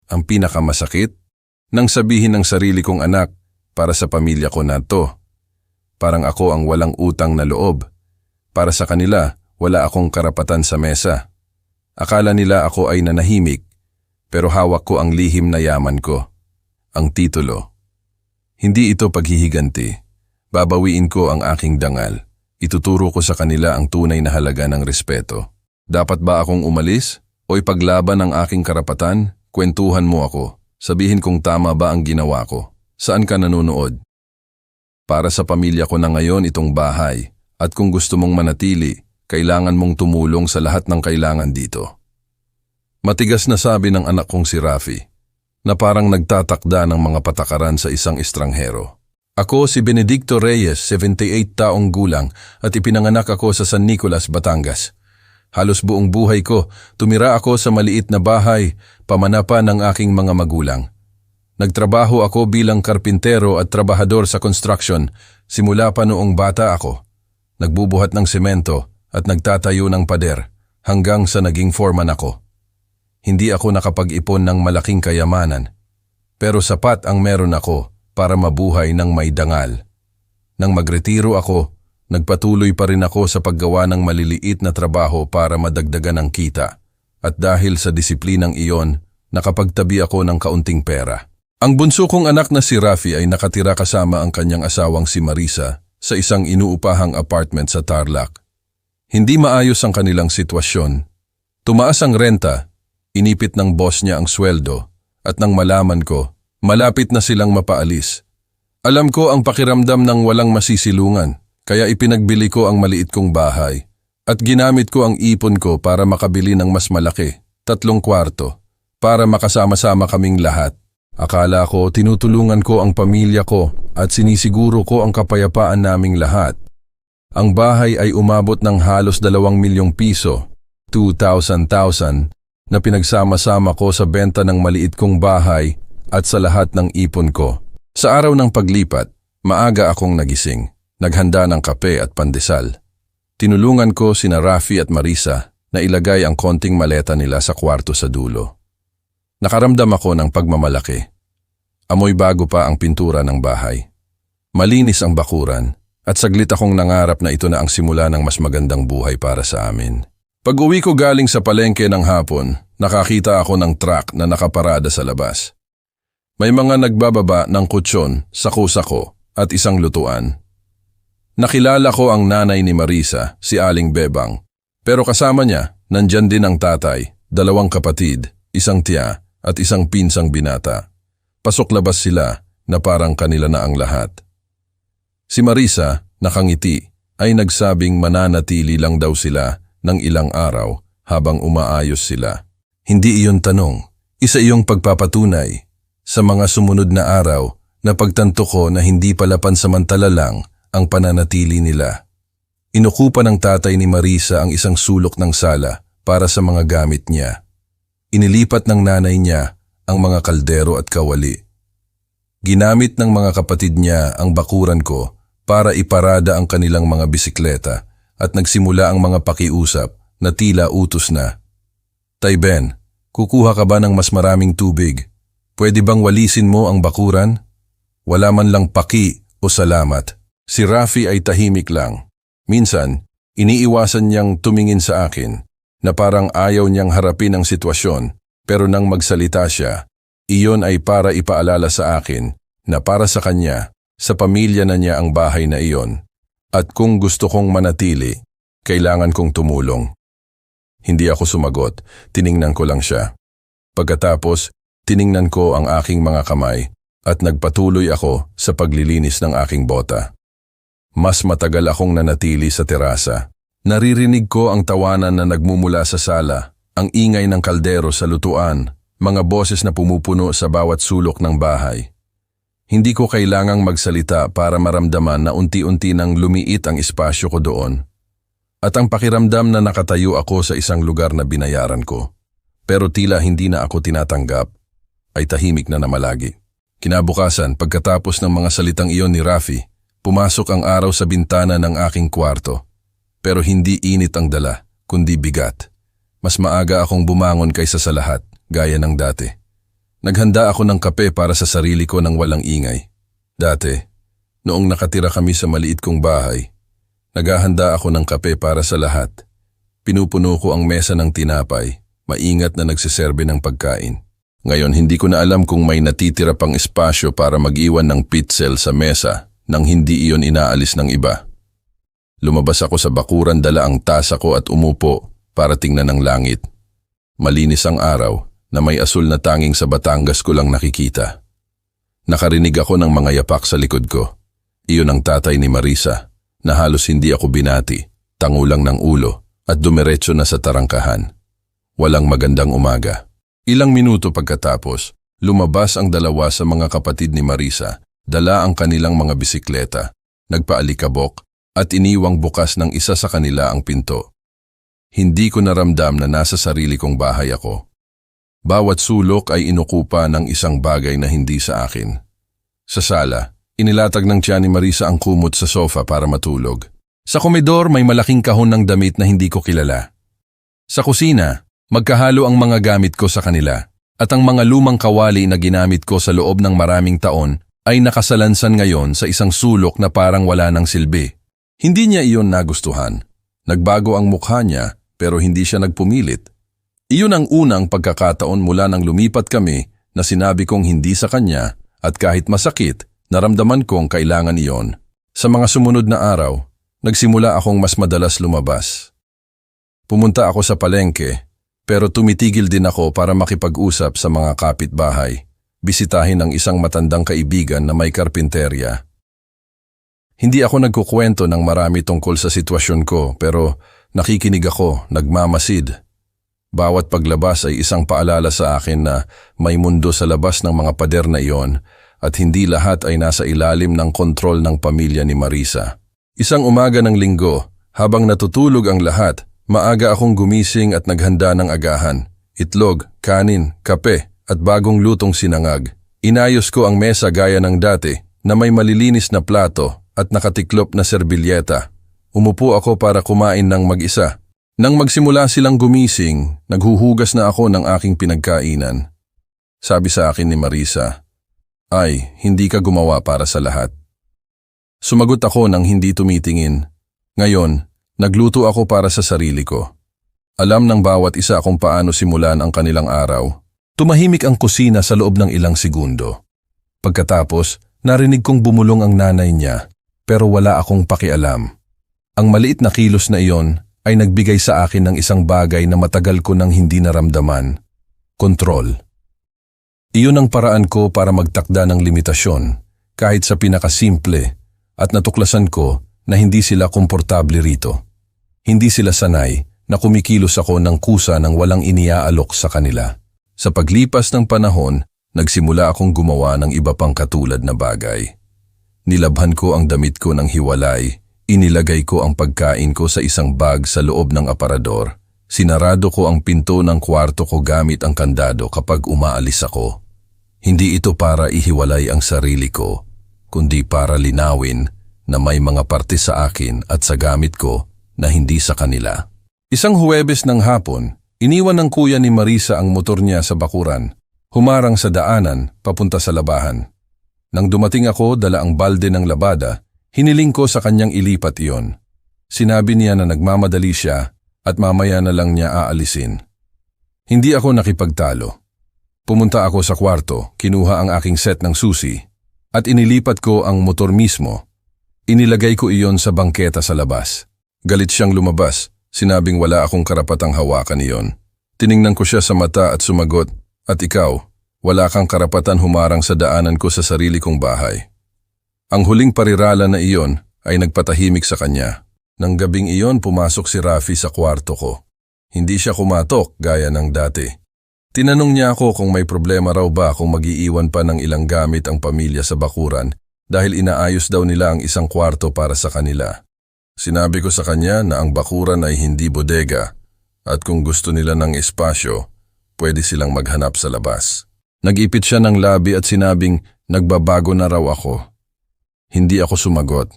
ang pinakamasakit, nang sabihin ng sarili kong anak, para sa pamilya ko na to. Parang ako ang walang utang na loob. Para sa kanila, wala akong karapatan sa mesa. Akala nila ako ay nanahimik, pero hawak ko ang lihim na yaman ko. Ang titulo. Hindi ito paghihiganti. Babawiin ko ang aking dangal. Ituturo ko sa kanila ang tunay na halaga ng respeto. Dapat ba akong umalis? O ipaglaban ang aking karapatan? Kwentuhan mo ako. Sabihin kung tama ba ang ginawa ko. Saan ka nanonood? Para sa pamilya ko na ngayon itong bahay. At kung gusto mong manatili, kailangan mong tumulong sa lahat ng kailangan dito. Matigas na sabi ng anak kong si Rafi, na parang nagtatakda ng mga patakaran sa isang estranghero. Ako si Benedicto Reyes, 78 taong gulang at ipinanganak ako sa San Nicolas, Batangas. Halos buong buhay ko, tumira ako sa maliit na bahay, pamanapan ng aking mga magulang. Nagtrabaho ako bilang karpintero at trabahador sa construction simula pa noong bata ako. Nagbubuhat ng semento at nagtatayo ng pader hanggang sa naging foreman ako. Hindi ako nakapag-ipon ng malaking kayamanan, pero sapat ang meron ako para mabuhay ng may dangal. Nang magretiro ako, nagpatuloy pa rin ako sa paggawa ng maliliit na trabaho para madagdagan ang kita. At dahil sa disiplinang iyon, nakapagtabi ako ng kaunting pera. Ang bunso kong anak na si Rafi ay nakatira kasama ang kanyang asawang si Marisa sa isang inuupahang apartment sa Tarlac. Hindi maayos ang kanilang sitwasyon. Tumaas ang renta, inipit ng boss niya ang sweldo, at nang malaman ko, malapit na silang mapaalis. Alam ko ang pakiramdam ng walang masisilungan. Kaya ipinagbili ko ang maliit kong bahay at ginamit ko ang ipon ko para makabili ng mas malaki, 3 kwarto, para makasama-sama kaming lahat. Akala ko tinutulungan ko ang pamilya ko at sinisiguro ko ang kapayapaan naming lahat. Ang bahay ay umabot ng halos 2 milyong piso, 2,000 na pinagsama-sama ko sa benta ng maliit kong bahay at sa lahat ng ipon ko. Sa araw ng paglipat, maaga akong nagising. Naghanda ng kape at pandesal. Tinulungan ko sina Rafi at Marisa na ilagay ang konting maleta nila sa kwarto sa dulo. Nakaramdam ako ng pagmamalaki. Amoy bago pa ang pintura ng bahay. Malinis ang bakuran at saglit akong nangarap na ito na ang simula ng mas magandang buhay para sa amin. Pag-uwi ko galing sa palengke ng hapon, nakakita ako ng truck na nakaparada sa labas. May mga nagbababa ng kutsyon, sako-sako at isang lutuan. Nakilala ko ang nanay ni Marisa, si Aling Bebang. Pero kasama niya, nandyan din ang tatay, 2 kapatid, 1 tiya at 1 pinsang binata. Pasok labas sila na parang kanila na ang lahat. Si Marisa, nakangiti, ay nagsabing mananatili lang daw sila ng ilang araw habang umaayos sila. Hindi iyon tanong, isa iyong pagpapatunay. Sa mga sumunod na araw, napagtanto ko na hindi pala pansamantala lang ang pananatili nila. Inukupa ng tatay ni Marisa ang isang sulok ng sala para sa mga gamit niya. Inilipat ng nanay niya ang mga kaldero at kawali. Ginamit ng mga kapatid niya ang bakuran ko para iparada ang kanilang mga bisikleta at nagsimula ang mga pakiusap na tila utos na. Tay Ben, kukuha ka ba ng mas maraming tubig? Pwede bang walisin mo ang bakuran? Wala man lang paki o salamat. Si Rafi ay tahimik lang. Minsan, iniiwasan niyang tumingin sa akin na parang ayaw niyang harapin ang sitwasyon, pero nang magsalita siya, iyon ay para ipaalala sa akin na para sa kanya, sa pamilya na niya ang bahay na iyon. At kung gusto kong manatili, kailangan kong tumulong. Hindi ako sumagot, tiningnan ko lang siya. Pagkatapos, tiningnan ko ang aking mga kamay at nagpatuloy ako sa paglilinis ng aking bota. Mas matagal akong nanatili sa terasa. Naririnig ko ang tawanan na nagmumula sa sala, ang ingay ng kaldero sa lutuan, mga boses na pumupuno sa bawat sulok ng bahay. Hindi ko kailangang magsalita para maramdaman na unti-unti nang lumiit ang espasyo ko doon. At ang pakiramdam na nakatayo ako sa isang lugar na binayaran ko, pero tila hindi na ako tinatanggap, ay tahimik na namalagi. Kinabukasan, pagkatapos ng mga salitang iyon ni Rafi, pumasok ang araw sa bintana ng aking kwarto. Pero hindi init ang dala, kundi bigat. Mas maaga akong bumangon kaysa sa lahat, gaya ng dati. Naghanda ako ng kape para sa sarili ko nang walang ingay. Dati, noong nakatira kami sa maliit kong bahay, naghahanda ako ng kape para sa lahat. Pinupuno ko ang mesa ng tinapay, maingat na nagsiserbe ng pagkain. Ngayon hindi ko na alam kung may natitira pang espasyo para mag-iwan ng pitzel sa mesa nang hindi iyon inaalis ng iba. Lumabas ako sa bakuran, dala ang tasa ko at umupo para tingnan ang langit. Malinis ang araw na may asul na tanging sa Batangas ko lang nakikita. Nakarinig ako ng mga yapak sa likod ko. Iyon ang tatay ni Marisa na halos hindi ako binati, tangulang ng ulo at dumiretso na sa tarangkahan. Walang magandang umaga. Ilang minuto pagkatapos, lumabas ang dalawa sa mga kapatid ni Marisa, dala ang kanilang mga bisikleta, nagpaalikabok at iniwang bukas ng isa sa kanila ang pinto. Hindi ko naramdam na nasa sarili kong bahay ako. Bawat sulok ay inukupa ng isang bagay na hindi sa akin. Sa sala, inilatag ng tiyan ni Marisa ang kumot sa sofa para matulog. Sa komedor may malaking kahon ng damit na hindi ko kilala. Sa kusina, magkahalo ang mga gamit ko sa kanila at ang mga lumang kawali na ginamit ko sa loob ng maraming taon ay nakasalansan ngayon sa isang sulok na parang wala ng silbi. Hindi niya iyon nagustuhan. Nagbago ang mukha niya pero hindi siya nagpumilit. Iyon ang unang pagkakataon mula nang lumipat kami na sinabi kong hindi sa kanya at kahit masakit, naramdaman kong kailangan iyon. Sa mga sumunod na araw, nagsimula akong mas madalas lumabas. Pumunta ako sa palengke pero tumitigil din ako para makipag-usap sa mga kapitbahay, bisitahin ang isang matandang kaibigan na may karpinterya. Hindi ako nagkukwento ng marami tungkol sa sitwasyon ko pero nakikinig ako, nagmamasid. Bawat paglabas ay isang paalala sa akin na may mundo sa labas ng mga pader na iyon at hindi lahat ay nasa ilalim ng kontrol ng pamilya ni Marisa. Isang umaga ng linggo, habang natutulog ang lahat, maaga akong gumising at naghanda ng agahan. Itlog, kanin, kape at bagong lutong sinangag. Inayos ko ang mesa gaya ng dati na may malilinis na plato at nakatiklop na serbilyeta. Umupo ako para kumain ng mag-isa. Nang magsimula silang gumising, naghuhugas na ako ng aking pinagkainan. Sabi sa akin ni Marisa, "Ay, hindi ka gumawa para sa lahat." Sumagot ako nang hindi tumitingin. Ngayon, nagluto ako para sa sarili ko. Alam ng bawat isa kung paano simulan ang kanilang araw. Tumahimik ang kusina sa loob ng ilang segundo. Pagkatapos, narinig kong bumulong ang nanay niya, pero wala akong pakialam. Ang maliit na kilos na iyon ay nagbigay sa akin ng isang bagay na matagal ko nang hindi naramdaman. Kontrol. Iyon ang paraan ko para magtakda ng limitasyon, kahit sa pinakasimple, at natuklasan ko na hindi sila komportable rito. Hindi sila sanay na kumikilos ako ng kusa nang walang iniaalok sa kanila. Sa paglipas ng panahon, nagsimula akong gumawa ng iba pang katulad na bagay. Nilabhan ko ang damit ko ng hiwalay, inilagay ko ang pagkain ko sa isang bag sa loob ng aparador, sinarado ko ang pinto ng kwarto ko gamit ang kandado kapag umaalis ako. Hindi ito para ihiwalay ang sarili ko, kundi para linawin na may mga parte sa akin at sa gamit ko na hindi sa kanila. Isang Huwebes ng hapon, iniwan ng kuya ni Marisa ang motor niya sa bakuran, humarang sa daanan papunta sa labahan. Nang dumating ako, dala ang balde ng labada, hiniling ko sa kanyang ilipat iyon. Sinabi niya na nagmamadali siya at mamaya na lang niya aalisin. Hindi ako nakipagtalo. Pumunta ako sa kwarto, kinuha ang aking set ng susi at inilipat ko ang motor mismo. Inilagay ko iyon sa bangketa sa labas. Galit siyang lumabas, sinabing wala akong karapatang hawakan iyon. Tiningnan ko siya sa mata at sumagot, "At ikaw, wala kang karapatan humarang sa daanan ko sa sarili kong bahay." Ang huling parirala na iyon ay nagpatahimik sa kanya. Nang gabing iyon pumasok si Rafi sa kwarto ko. Hindi siya kumatok gaya ng dati. Tinanong niya ako kung may problema raw ba kung mag-iiwan pa ng ilang gamit ang pamilya sa bakuran dahil inaayos daw nila ang isang kwarto para sa kanila. Sinabi ko sa kanya na ang bakuran ay hindi bodega at kung gusto nila ng espasyo, pwede silang maghanap sa labas. Nag-ipit siya ng labi at sinabing nagbabago na raw ako. Hindi ako sumagot.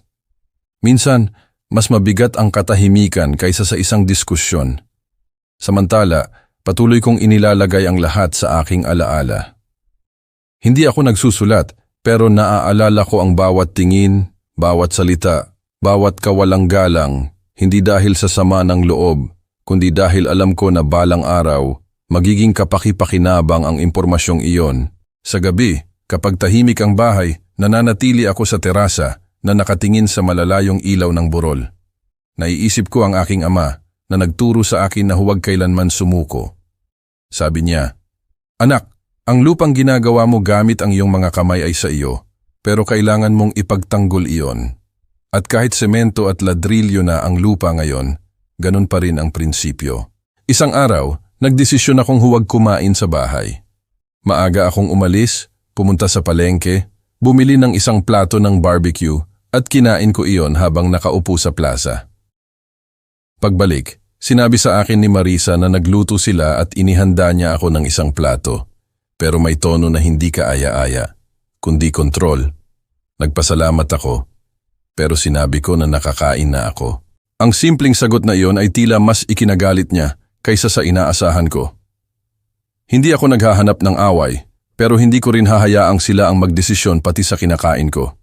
Minsan, mas mabigat ang katahimikan kaysa sa isang diskusyon. Samantala, patuloy kong inilalagay ang lahat sa aking alaala. Hindi ako nagsusulat, pero naaalala ko ang bawat tingin, bawat salita, bawat kawalang galang, hindi dahil sa sama ng loob, kundi dahil alam ko na balang araw, magiging kapaki-pakinabang ang impormasyong iyon. Sa gabi, kapag tahimik ang bahay, nananatili ako sa terasa na nakatingin sa malalayong ilaw ng burol. Naiisip ko ang aking ama na nagturo sa akin na huwag kailanman sumuko. Sabi niya, "Anak, ang lupang ginagawa mo gamit ang iyong mga kamay ay sa iyo, pero kailangan mong ipagtanggol iyon. At kahit semento at ladrilyo na ang lupa ngayon, ganun pa rin ang prinsipyo." Isang araw, nagdesisyon akong huwag kumain sa bahay. Maaga akong umalis, pumunta sa palengke, bumili ng isang plato ng barbecue at kinain ko iyon habang nakaupo sa plaza. Pagbalik, sinabi sa akin ni Marisa na nagluto sila at inihanda niya ako ng isang plato. Pero may tono na hindi kaaya-aya, kundi kontrol. Nagpasalamat ako, pero sinabi ko na nakakain na ako. Ang simpleng sagot na iyon ay tila mas ikinagalit niya kaysa sa inaasahan ko. Hindi ako naghahanap ng away, pero hindi ko rin hahayaang sila ang magdesisyon pati sa kinakain ko.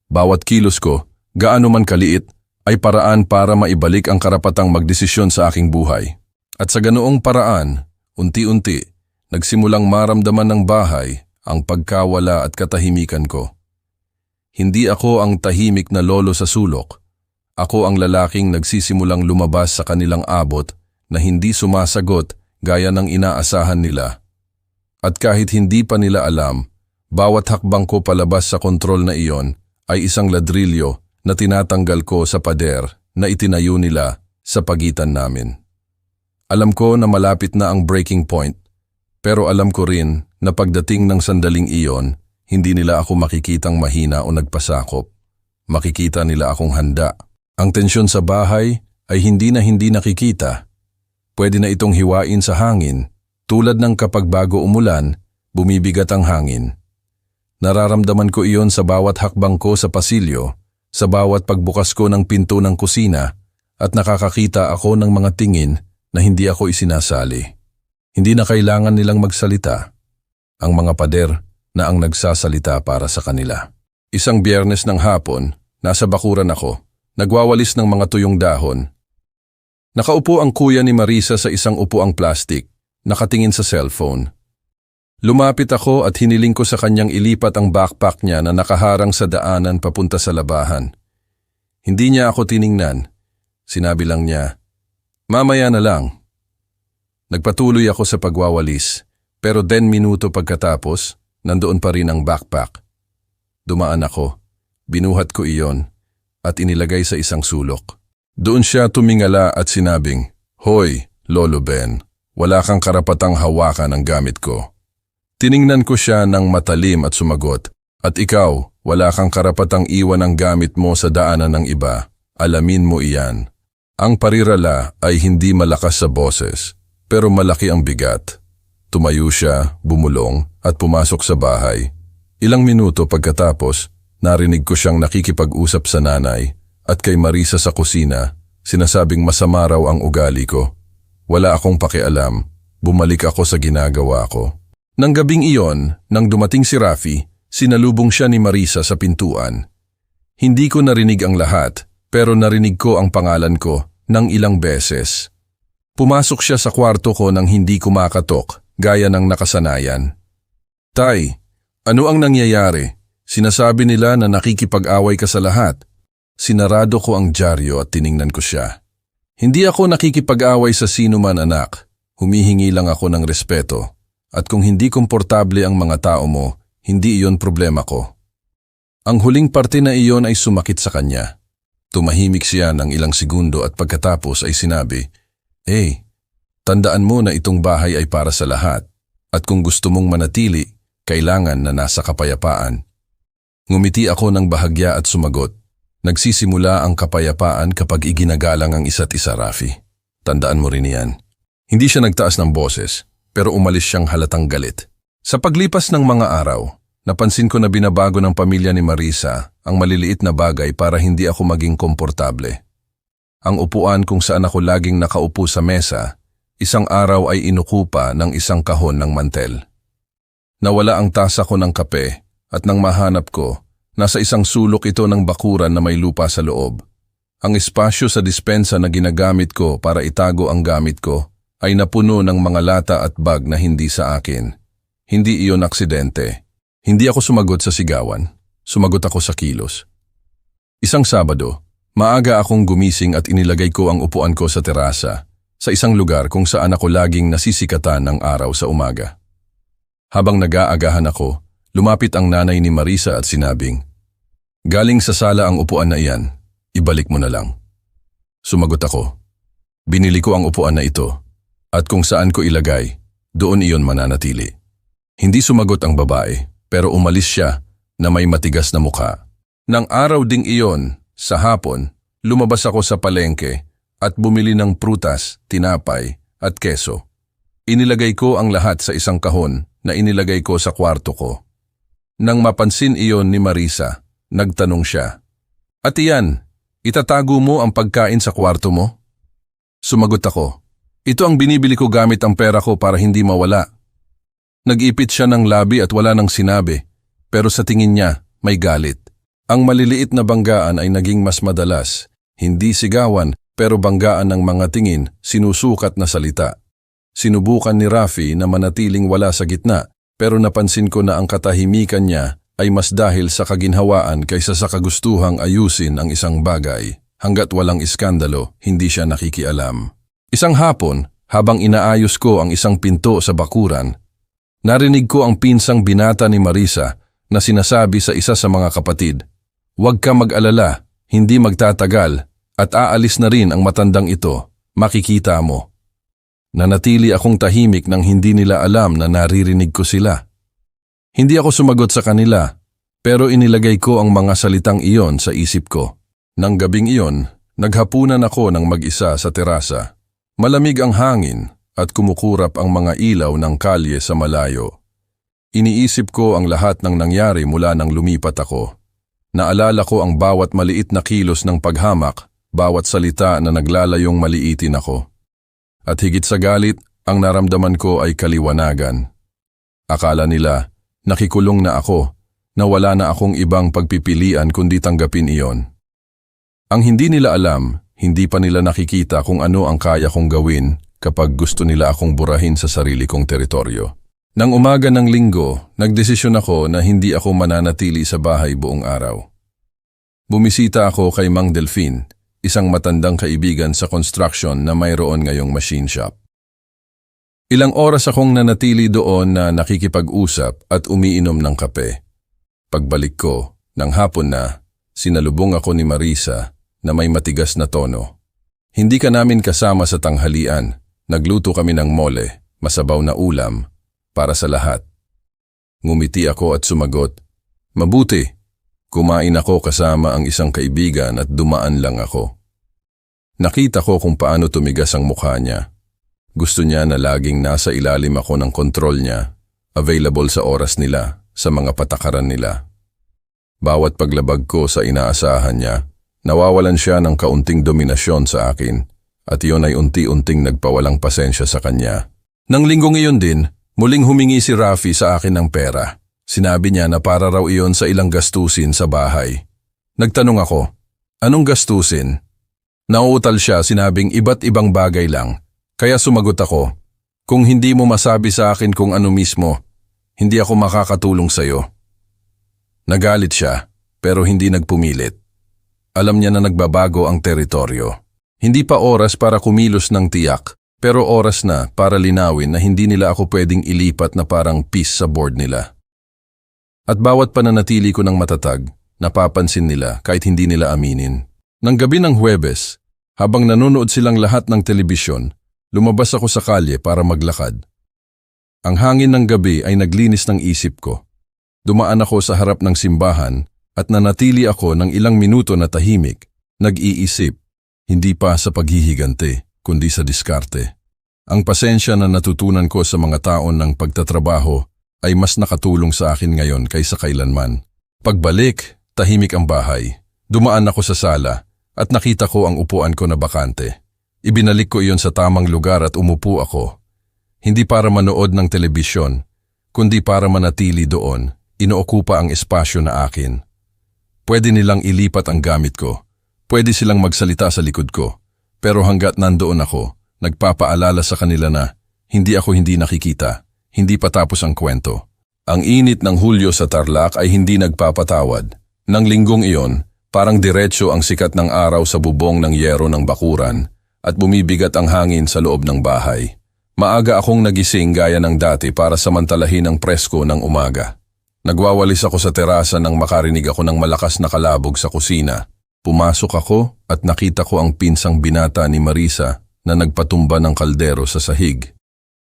Bawat kilos ko, gaano man kaliit, ay paraan para maibalik ang karapatang magdesisyon sa aking buhay. At sa ganoong paraan, unti-unti, nagsimulang maramdaman ng bahay ang pagkawala at katahimikan ko. Hindi ako ang tahimik na lolo sa sulok. Ako ang lalaking nagsisimulang lumabas sa kanilang abot na hindi sumasagot gaya ng inaasahan nila. At kahit hindi pa nila alam, bawat hakbang ko palabas sa kontrol na iyon ay isang ladrilyo na tinatanggal ko sa pader na itinayo nila sa pagitan namin. Alam ko na malapit na ang breaking point, pero alam ko rin na pagdating ng sandaling iyon, hindi nila ako makikitang mahina o nagpasakop. Makikita nila akong handa. Ang tensyon sa bahay ay hindi nakikita. Pwede na itong hiwain sa hangin, tulad ng kapag bago umulan, bumibigat ang hangin. Nararamdaman ko iyon sa bawat hakbang ko sa pasilyo, sa bawat pagbukas ko ng pinto ng kusina, at nakakakita ako ng mga tingin na hindi ako isinasali. Hindi na kailangan nilang magsalita. Ang mga pader na ang nagsasalita para sa kanila. Isang Biyernes ng hapon, nasa bakuran ako, nagwawalis ng mga tuyong dahon. Nakaupo ang kuya ni Marisa sa isang upuang plastik, nakatingin sa cellphone. Lumapit ako at hiniling ko sa kanyang ilipat ang backpack niya na nakaharang sa daanan papunta sa labahan. Hindi niya ako tiningnan. Sinabi lang niya, "Mamaya na lang." Nagpatuloy ako sa pagwawalis, pero 10 minuto pagkatapos, nandoon pa rin ang backpack. Dumaan ako, binuhat ko iyon, at inilagay sa isang sulok. Doon siya tumingala at sinabing, "Hoy, Lolo Ben, wala kang karapatang hawakan ang gamit ko." Tiningnan ko siya ng matalim at sumagot, "At ikaw, wala kang karapatang iwan ang gamit mo sa daanan ng iba. Alamin mo iyan." Ang parirala ay hindi malakas sa boses, pero malaki ang bigat. Tumayo siya, bumulong, at pumasok sa bahay. Ilang minuto pagkatapos, narinig ko siyang nakikipag-usap sa nanay at kay Marisa sa kusina, sinasabing masama raw ang ugali ko. Wala akong pakialam, bumalik ako sa ginagawa ko. Nang gabing iyon, nang dumating si Rafi, sinalubong siya ni Marisa sa pintuan. Hindi ko narinig ang lahat, pero narinig ko ang pangalan ko ng ilang beses. Pumasok siya sa kwarto ko nang hindi kumakatok, gaya ng nakasanayan. "Tay, ano ang nangyayari? Sinasabi nila na nakikipag-away ka sa lahat." Sinarado ko ang dyaryo at tiningnan ko siya. "Hindi ako nakikipag-away sa sino man, anak. Humihingi lang ako ng respeto. At kung hindi komportable ang mga tao mo, hindi iyon problema ko." Ang huling parte na iyon ay sumakit sa kanya. Tumahimik siya ng ilang segundo at pagkatapos ay sinabi, "Tandaan mo na itong bahay ay para sa lahat, at kung gusto mong manatili, kailangan na nasa kapayapaan." Ngumiti ako ng bahagya at sumagot, "Nagsisimula ang kapayapaan kapag iginagalang ang isa't isa, Rafi. Tandaan mo rin iyan." Hindi siya nagtaas ng boses, pero umalis siyang halatang galit. Sa paglipas ng mga araw, napansin ko na binabago ng pamilya ni Marisa ang maliliit na bagay para hindi ako maging komportable. Ang upuan kung saan ako laging nakaupo sa mesa, isang araw ay inukupa ng isang kahon ng mantel. Nawala ang tasa ko ng kape at nang mahanap ko, nasa isang sulok ito ng bakuran na may lupa sa loob. Ang espasyo sa dispensa na ginagamit ko para itago ang gamit ko ay napuno ng mga lata at bag na hindi sa akin. Hindi iyon aksidente. Hindi ako sumagot sa sigawan. Sumagot ako sa kilos. Isang Sabado, maaga akong gumising at inilagay ko ang upuan ko sa terasa, sa isang lugar kung saan ako laging nasisikatan ng araw sa umaga. Habang nag-aagahan ako, lumapit ang nanay ni Marisa at sinabing, "Galing sa sala ang upuan na iyan, ibalik mo na lang." Sumagot ako. Binili ko ang upuan na ito, at kung saan ko ilagay, doon iyon mananatili. Hindi sumagot ang babae, pero umalis siya na may matigas na mukha. Nang araw ding iyon, sa hapon, lumabas ako sa palengke at bumili ng prutas, tinapay at keso. Inilagay ko ang lahat sa isang kahon na inilagay ko sa kwarto ko. Nang mapansin iyon ni Marisa, nagtanong siya, "At iyan, itatago mo ang pagkain sa kwarto mo?" Sumagot ako, "Ito ang binibili ko gamit ang pera ko para hindi mawala." Nag-ipit siya ng labi at wala nang sinabi, pero sa tingin niya may galit. Ang maliliit na banggaan ay naging mas madalas, hindi sigawan pero banggaan ng mga tingin, sinusukat na salita. Sinubukan ni Rafi na manatiling wala sa gitna, pero napansin ko na ang katahimikan niya ay mas dahil sa kaginhawaan kaysa sa kagustuhang ayusin ang isang bagay. Hanggat walang iskandalo, hindi siya nakikialam. Isang hapon, habang inaayos ko ang isang pinto sa bakuran, narinig ko ang pinsang binata ni Marisa na sinasabi sa isa sa mga kapatid, "Huwag ka mag-alala, hindi magtatagal, at aalis na rin ang matandang ito, makikita mo." Nanatili akong tahimik nang hindi nila alam na naririnig ko sila. Hindi ako sumagot sa kanila, pero inilagay ko ang mga salitang iyon sa isip ko. Nang gabing iyon, naghapunan ako ng mag-isa sa terasa. Malamig ang hangin at kumukurap ang mga ilaw ng kalye sa malayo. Iniisip ko ang lahat ng nangyari mula nang lumipat ako. Naalala ko ang bawat maliit na kilos ng paghamak, bawat salita na naglalayong maliitin ako. At higit sa galit, ang naramdaman ko ay kaliwanagan. Akala nila, nakikulong na ako, na wala na akong ibang pagpipilian kundi tanggapin iyon. Ang hindi nila alam, hindi pa nila nakikita kung ano ang kaya kong gawin kapag gusto nila akong burahin sa sarili kong teritoryo. Nang umaga ng Linggo, nagdesisyon ako na hindi ako mananatili sa bahay buong araw. Bumisita ako kay Mang Delfin, isang matandang kaibigan sa construction na mayroon ngayong machine shop. Ilang oras akong nanatili doon na nakikipag-usap at umiinom ng kape. Pagbalik ko, nang hapon na, sinalubong ako ni Marisa na may matigas na tono. Hindi ka namin kasama sa tanghalian. Nagluto kami ng mole, masabaw na ulam, para sa lahat. Ngumiti ako at sumagot, "Mabuti. Kumain ako kasama ang isang kaibigan at dumaan lang ako." Nakita ko kung paano tumigas ang mukha niya. Gusto niya na laging nasa ilalim ako ng kontrol niya, available sa oras nila, sa mga patakaran nila. Bawat paglabag ko sa inaasahan niya, nawawalan siya ng kaunting dominasyon sa akin, at iyon ay unti-unting nagpawalang pasensya sa kanya. Nang linggong iyon din, muling humingi si Rafi sa akin ng pera. Sinabi niya na para raw iyon sa ilang gastusin sa bahay. Nagtanong ako, "Anong gastusin?" Nauutal siya, sinabing iba't ibang bagay lang. Kaya sumagot ako, "Kung hindi mo masabi sa akin kung ano mismo, hindi ako makakatulong sa'yo." Nagalit siya, pero hindi nagpumilit. Alam niya na nagbabago ang teritoryo. Hindi pa oras para kumilos ng tiyak, pero oras na para linawin na hindi nila ako pwedeng ilipat na parang piece sa board nila. At bawat pananatili ko ng matatag, napapansin nila kahit hindi nila aminin. Nang gabi ng Huwebes, habang nanonood silang lahat ng telebisyon, lumabas ako sa kalye para maglakad. Ang hangin ng gabi ay naglinis ng isip ko. Dumaan ako sa harap ng simbahan at nanatili ako ng ilang minuto na tahimik, nag-iisip, hindi pa sa paghihigante, kundi sa diskarte. Ang pasensya na natutunan ko sa mga taon ng pagtatrabaho ay mas nakatulong sa akin ngayon kaysa kailanman. Pagbalik, tahimik ang bahay. Dumaan ako sa sala at nakita ko ang upuan ko na bakante. Ibinalik ko iyon sa tamang lugar at umupo ako. Hindi para manood ng telebisyon, kundi para manatili doon, inookupa ang espasyo na akin. Pwede nilang ilipat ang gamit ko. Pwede silang magsalita sa likod ko. Pero hanggat nandoon ako, nagpapaalala sa kanila na hindi ako hindi nakikita, hindi patapos ang kwento. Ang init ng Hulyo sa Tarlac ay hindi nagpapatawad. Nang linggong iyon, parang diretsyo ang sikat ng araw sa bubong ng yero ng bakuran at bumibigat ang hangin sa loob ng bahay. Maaga akong nagising gaya ng dati para samantalahin ang presko ng umaga. Nagwawalis ako sa terasa nang makarinig ako ng malakas na kalabog sa kusina. Pumasok ako at nakita ko ang pinsang binata ni Marisa na nagpatumba ng kaldero sa sahig.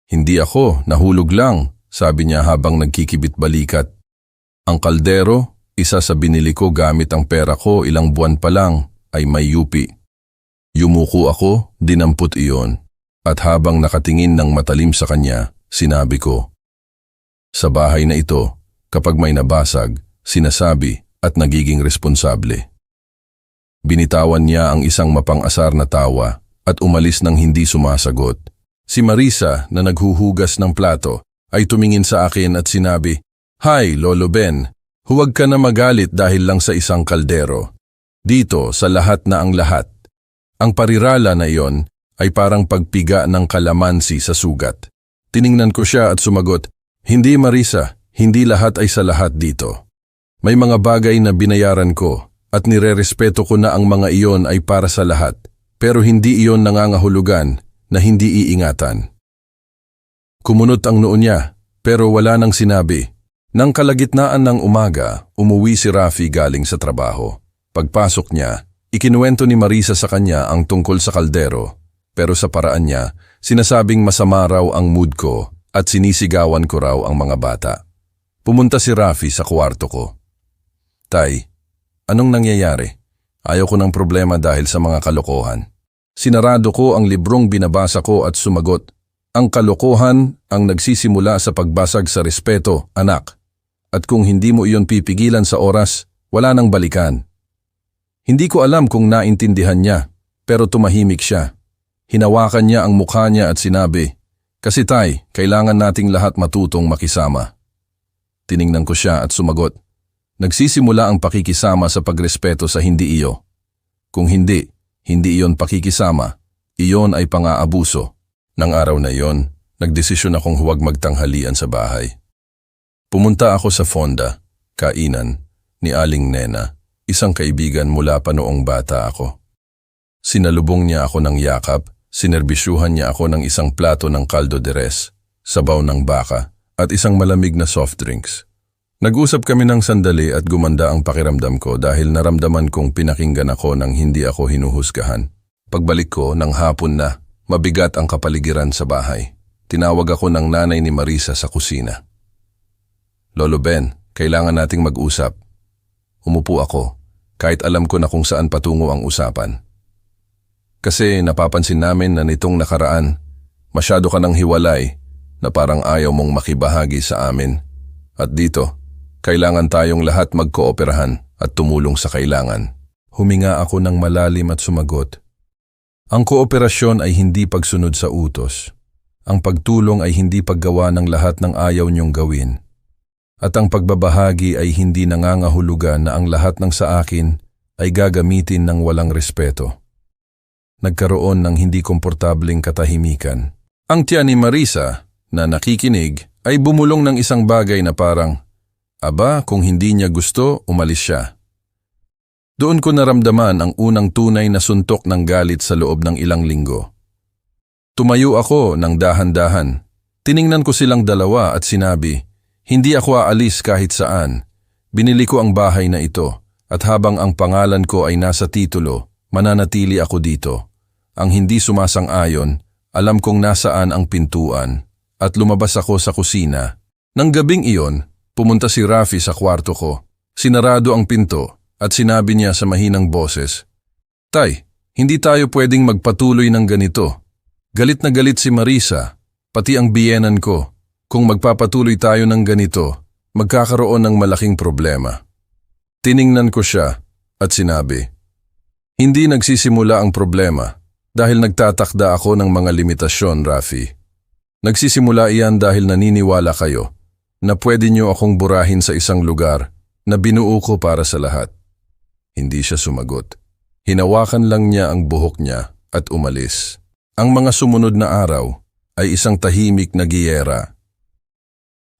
Hindi ako, nahulog lang, sabi niya habang nagkikibit-balikat. Ang kaldero, isa sa binili ko gamit ang pera ko ilang buwan pa lang, ay may yupi. Yumuko ako, dinampot iyon, at habang nakatingin ng matalim sa kanya, sinabi ko, "Sa bahay na ito, kapag may nabasag, sinasabi at nagiging responsable." Binitawan niya ang isang mapang-asar na tawa at umalis nang hindi sumasagot. Si Marisa na naghuhugas ng plato ay tumingin sa akin at sinabi, "Hi, Lolo Ben, huwag ka na magalit dahil lang sa isang kaldero. Dito sa lahat na ang lahat." Ang parirala na iyon ay parang pagpiga ng kalamansi sa sugat. Tiningnan ko siya at sumagot, "Hindi Marisa, hindi lahat ay sa lahat dito. May mga bagay na binayaran ko at nirerespeto ko na ang mga iyon ay para sa lahat, pero hindi iyon nangangahulugan na hindi iingatan." Kumunot ang noo niya, pero wala nang sinabi. Nang kalagitnaan ng umaga, umuwi si Rafi galing sa trabaho. Pagpasok niya, ikinuwento ni Marisa sa kanya ang tungkol sa kaldero, pero sa paraan niya, sinasabing masama raw ang mood ko at sinisigawan ko raw ang mga bata. Pumunta si Rafi sa kwarto ko. "Tay, anong nangyayari? Ayaw ko ng problema dahil sa mga kalokohan." Sinarado ko ang librong binabasa ko at sumagot, "Ang kalokohan ang nagsisimula sa pagbasag sa respeto, anak. At kung hindi mo iyon pipigilan sa oras, wala nang balikan." Hindi ko alam kung naintindihan niya, pero tumahimik siya. Hinawakan niya ang mukha niya at sinabi, "Kasi tay, kailangan nating lahat matutong makisama." Tiningnan ko siya at sumagot, "Nagsisimula ang pakikisama sa pagrespeto sa hindi iyo. Kung hindi iyon pakikisama, iyon ay pang-aabuso." Nang araw na iyon, nagdesisyon akong huwag magtanghalian sa bahay. Pumunta ako sa fonda, kainan, ni Aling Nena, isang kaibigan mula pa noong bata ako. Sinalubong niya ako ng yakap, sinerbisyuhan niya ako ng isang plato ng caldo de res, sabaw ng baka, at isang malamig na soft drinks. Nag-usap kami ng sandali at gumanda ang pakiramdam ko dahil naramdaman kong pinakinggan ako nang hindi ako hinuhusgahan. Pagbalik ko ng hapon na, mabigat ang kapaligiran sa bahay. Tinawag ako ng nanay ni Marisa sa kusina. "Lolo Ben, kailangan nating mag-usap." Umupo ako, kahit alam ko na kung saan patungo ang usapan. "Kasi napapansin namin na nitong nakaraan, masyado ka nang hiwalay na parang ayaw mong makibahagi sa amin. At dito, kailangan tayong lahat magkooperahan at tumulong sa kailangan." Huminga ako ng malalim at sumagot, "Ang kooperasyon ay hindi pagsunod sa utos. Ang pagtulong ay hindi paggawa ng lahat ng ayaw niyong gawin. At ang pagbabahagi ay hindi nangangahulugan na ang lahat ng sa akin ay gagamitin ng walang respeto." Nagkaroon ng hindi komportabling katahimikan. Ang tiyan ni Marisa, na nakikinig, ay bumulong ng isang bagay na parang, aba, kung hindi niya gusto, umalis siya. Doon ko naramdaman ang unang tunay na suntok ng galit sa loob ng ilang linggo. Tumayo ako ng dahan-dahan. Tiningnan ko silang dalawa at sinabi, "Hindi ako aalis kahit saan. Binili ko ang bahay na ito at habang ang pangalan ko ay nasa titulo, mananatili ako dito. Ang hindi sumasang-ayon, alam kong nasaan ang pintuan at lumabas ako sa kusina. Nang gabing iyon, pumunta si Rafi sa kwarto ko. Sinarado ang pinto at sinabi niya sa mahinang boses, "Tay, hindi tayo pwedeng magpatuloy ng ganito. Galit na galit si Marisa, pati ang biyenan ko. Kung magpapatuloy tayo ng ganito, magkakaroon ng malaking problema." Tiningnan ko siya at sinabi, "Hindi nagsisimula ang problema dahil nagtatakda ako ng mga limitasyon, Rafi. Nagsisimula iyan dahil naniniwala kayo na pwede niyo akong burahin sa isang lugar na binuo ko para sa lahat. Hindi siya sumagot. Hinawakan lang niya ang buhok niya at umalis. Ang mga sumunod na araw ay isang tahimik na giyera.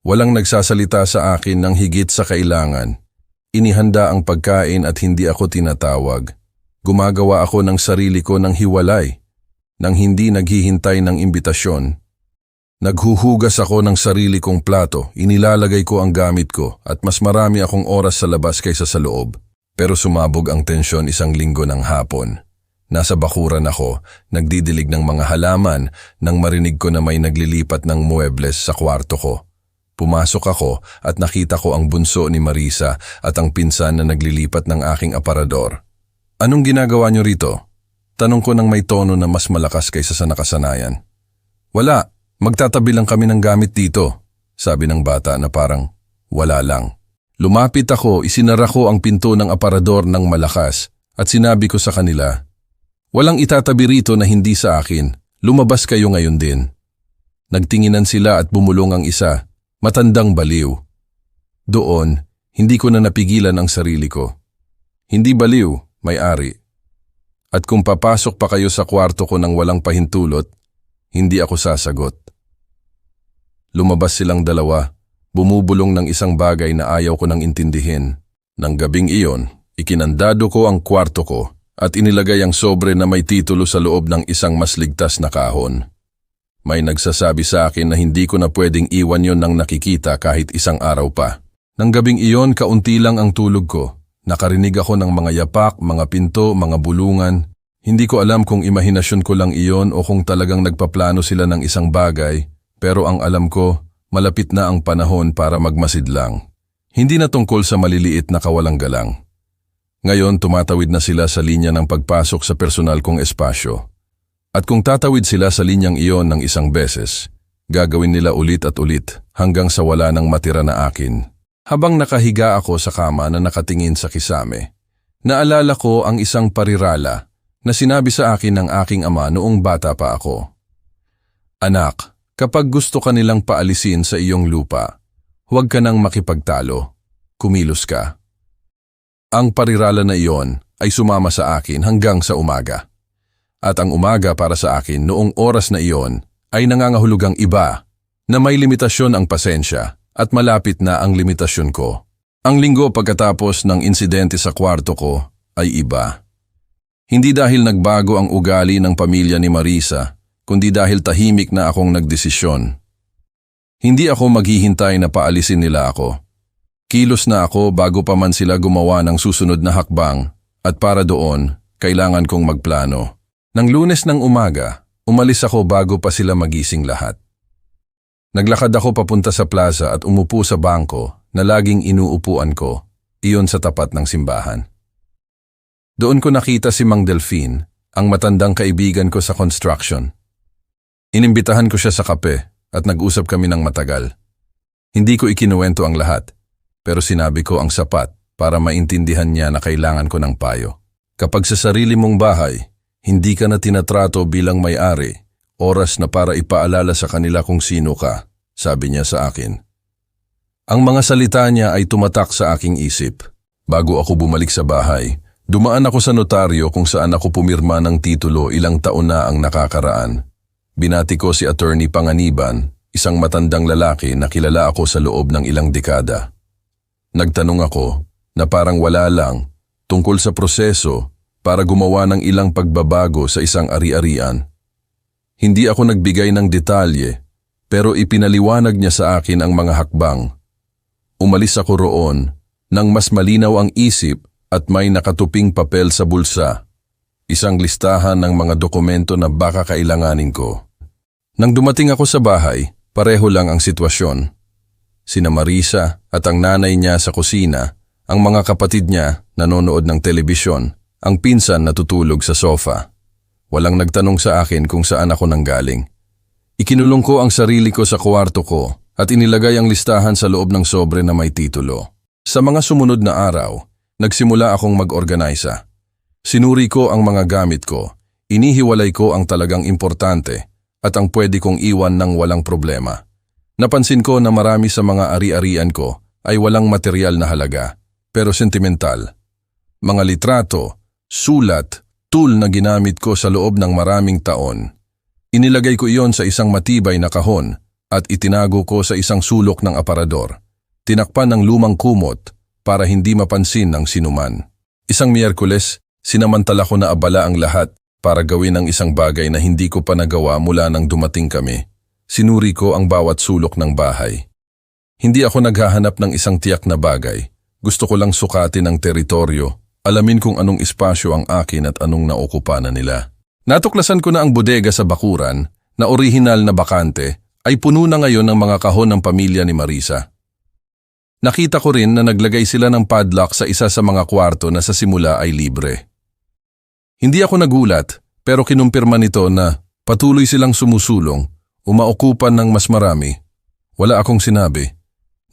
Walang nagsasalita sa akin ng higit sa kailangan. Inihanda ang pagkain at hindi ako tinatawag. Gumagawa ako ng sarili ko ng hiwalay, nang hindi naghihintay ng imbitasyon. Naghuhugas ako ng sarili kong plato, inilalagay ko ang gamit ko at mas marami akong oras sa labas kaysa sa loob. Pero sumabog ang tensyon isang linggo ng hapon. Nasa bakuran ako, nagdidilig ng mga halaman nang marinig ko na may naglilipat ng muebles sa kwarto ko. Pumasok ako at nakita ko ang bunso ni Marisa at ang pinsan na naglilipat ng aking aparador. Anong ginagawa niyo rito? Tanong ko nang may tono na mas malakas kaysa sa nakasanayan. Wala, magtatabi lang kami ng gamit dito, sabi ng bata na parang wala lang. Lumapit ako, isinara ko ang pinto ng aparador ng malakas at sinabi ko sa kanila, walang itatabi rito na hindi sa akin, lumabas kayo ngayon din. Nagtinginan sila at bumulong ang isa, matandang baliw. Doon, hindi ko na napigilan ang sarili ko. Hindi baliw, may-ari. At kung papasok pa kayo sa kwarto ko nang walang pahintulot, hindi ako sasagot. Lumabas silang dalawa, bumubulong ng isang bagay na ayaw ko nang intindihin. Nang gabing iyon, ikinandado ko ang kwarto ko at inilagay ang sobre na may titulo sa loob ng isang mas ligtas na kahon. May nagsasabi sa akin na hindi ko na pwedeng iwan yon nang nakikita kahit isang araw pa. Nang gabing iyon, kaunti lang ang tulog ko. Nakarinig ako ng mga yapak, mga pinto, mga bulungan. Hindi ko alam kung imahinasyon ko lang iyon o kung talagang nagpaplano sila ng isang bagay, pero ang alam ko, malapit na ang panahon para magmasid lang. Hindi na tungkol sa maliliit na kawalang galang. Ngayon tumatawid na sila sa linya ng pagpasok sa personal kong espasyo. At kung tatawid sila sa linyang iyon ng isang beses, gagawin nila ulit at ulit hanggang sa wala nang matira na akin. Habang nakahiga ako sa kama na nakatingin sa kisame, naalala ko ang isang parirala na sinabi sa akin ng aking ama noong bata pa ako. Anak, kapag gusto ka nilang paalisin sa iyong lupa, huwag ka nang makipagtalo, kumilos ka. Ang parirala na iyon ay sumama sa akin hanggang sa umaga. At ang umaga para sa akin noong oras na iyon ay nangangahulugang iba na may limitasyon ang pasensya at malapit na ang limitasyon ko. Ang linggo pagkatapos ng insidente sa kwarto ko ay iba. Hindi dahil nagbago ang ugali ng pamilya ni Marisa, kundi dahil tahimik na akong nagdesisyon. Hindi ako maghihintay na paalisin nila ako. Kilos na ako bago pa man sila gumawa ng susunod na hakbang at para doon, kailangan kong magplano. Nang Lunes ng umaga, umalis ako bago pa sila magising lahat. Naglakad ako papunta sa plaza at umupo sa bangko na laging inuupuan ko, iyon sa tapat ng simbahan. Doon ko nakita si Mang Delphine, ang matandang kaibigan ko sa construction. Inimbitahan ko siya sa kape at nag-usap kami ng matagal. Hindi ko ikinuwento ang lahat, pero sinabi ko ang sapat para maintindihan niya na kailangan ko ng payo. Kapag sa sarili mong bahay, hindi ka na tinatrato bilang may-ari, oras na para ipaalala sa kanila kung sino ka, sabi niya sa akin. Ang mga salita niya ay tumatak sa aking isip. Bago ako bumalik sa bahay, dumaan ako sa notaryo kung saan ako pumirma ng titulo ilang taon na ang nakakaraan. Binati ko si Attorney Panganiban, isang matandang lalaki na kilala ako sa loob ng ilang dekada. Nagtanong ako na parang wala lang tungkol sa proseso para gumawa ng ilang pagbabago sa isang ari-arian. Hindi ako nagbigay ng detalye, pero ipinaliwanag niya sa akin ang mga hakbang. Umalis ako roon nang mas malinaw ang isip at may nakatuping papel sa bulsa. Isang listahan ng mga dokumento na baka kailanganin ko. Nang dumating ako sa bahay, pareho lang ang sitwasyon. Sina Marisa at ang nanay niya sa kusina, ang mga kapatid niya nanonood ng telebisyon, ang pinsan natutulog sa sofa. Walang nagtanong sa akin kung saan ako nanggaling. Ikinulong ko ang sarili ko sa kwarto ko at inilagay ang listahan sa loob ng sobre na may titulo. Sa mga sumunod na araw, nagsimula akong mag-organisa. Sinuri ko ang mga gamit ko, inihiwalay ko ang talagang importante at ang pwede kong iwan ng walang problema. Napansin ko na marami sa mga ari-arian ko ay walang material na halaga, pero sentimental. Mga litrato, sulat, tool na ginamit ko sa loob ng maraming taon. Inilagay ko iyon sa isang matibay na kahon at itinago ko sa isang sulok ng aparador. Tinakpan ng lumang kumot para hindi mapansin ng sinuman. Isang Miyerkules, sinamantala ko na abala ang lahat para gawin ang isang bagay na hindi ko pa nagawa mula nang dumating kami. Sinuri ko ang bawat sulok ng bahay. Hindi ako naghahanap ng isang tiyak na bagay. Gusto ko lang sukatin ang teritoryo, alamin kung anong espasyo ang akin at anong naokupa na nila. Natuklasan ko na ang bodega sa bakuran, na orihinal na bakante, ay puno na ngayon ng mga kahon ng pamilya ni Marisa. Nakita ko rin na naglagay sila ng padlock sa isa sa mga kwarto na sa simula ay libre. Hindi ako nagulat, pero kinumpirma nito na patuloy silang sumusulong, umaokupan ng mas marami. Wala akong sinabi.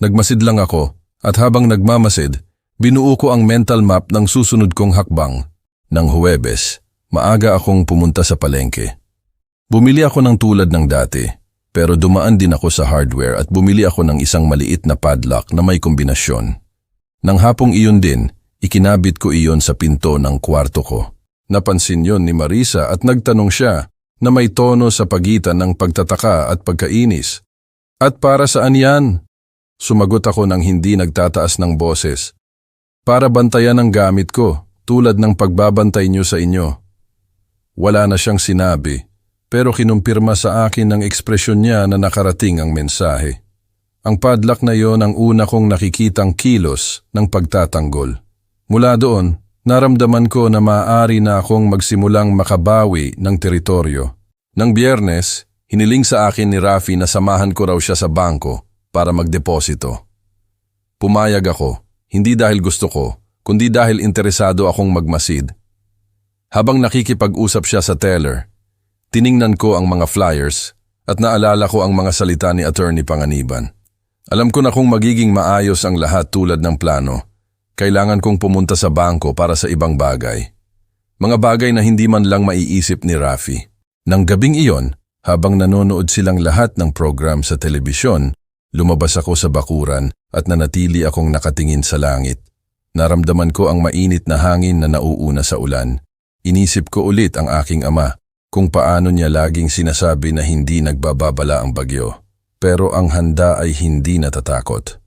Nagmasid lang ako, at habang nagmamasid, binuo ko ang mental map ng susunod kong hakbang. Nang Huwebes, maaga akong pumunta sa palengke. Bumili ako ng tulad ng dati, pero dumaan din ako sa hardware at bumili ako ng isang maliit na padlock na may kombinasyon. Nang hapong iyon din, ikinabit ko iyon sa pinto ng kwarto ko. Napansin yon ni Marisa at nagtanong siya na may tono sa pagitan ng pagtataka at pagkainis. At para saan yan? Sumagot ako ng hindi nagtataas ng boses. Para bantayan ang gamit ko, tulad ng pagbabantay niyo sa inyo. Wala na siyang sinabi, pero kinumpirma sa akin ng ekspresyon niya na nakarating ang mensahe. Ang padlock na yon ang una kong nakikitang kilos ng pagtatanggol. Mula doon, naramdaman ko na maaari na akong magsimulang makabawi ng teritoryo. Nang Biyernes, hiniling sa akin ni Rafi na samahan ko raw siya sa bangko para magdeposito. Pumayag ako, hindi dahil gusto ko, kundi dahil interesado akong magmasid. Habang nakikipag-usap siya sa teller, tiningnan ko ang mga flyers at naalala ko ang mga salita ni Attorney Panganiban. Alam ko na kung magiging maayos ang lahat tulad ng plano. Kailangan kong pumunta sa bangko para sa ibang bagay. Mga bagay na hindi man lang maiisip ni Rafi. Nang gabing iyon, habang nanonood silang lahat ng program sa telebisyon, lumabas ako sa bakuran at nanatili akong nakatingin sa langit. Naramdaman ko ang mainit na hangin na nauuna sa ulan. Inisip ko ulit ang aking ama, kung paano niya laging sinasabi na hindi nagbababala ang bagyo. Pero ang handa ay hindi natatakot.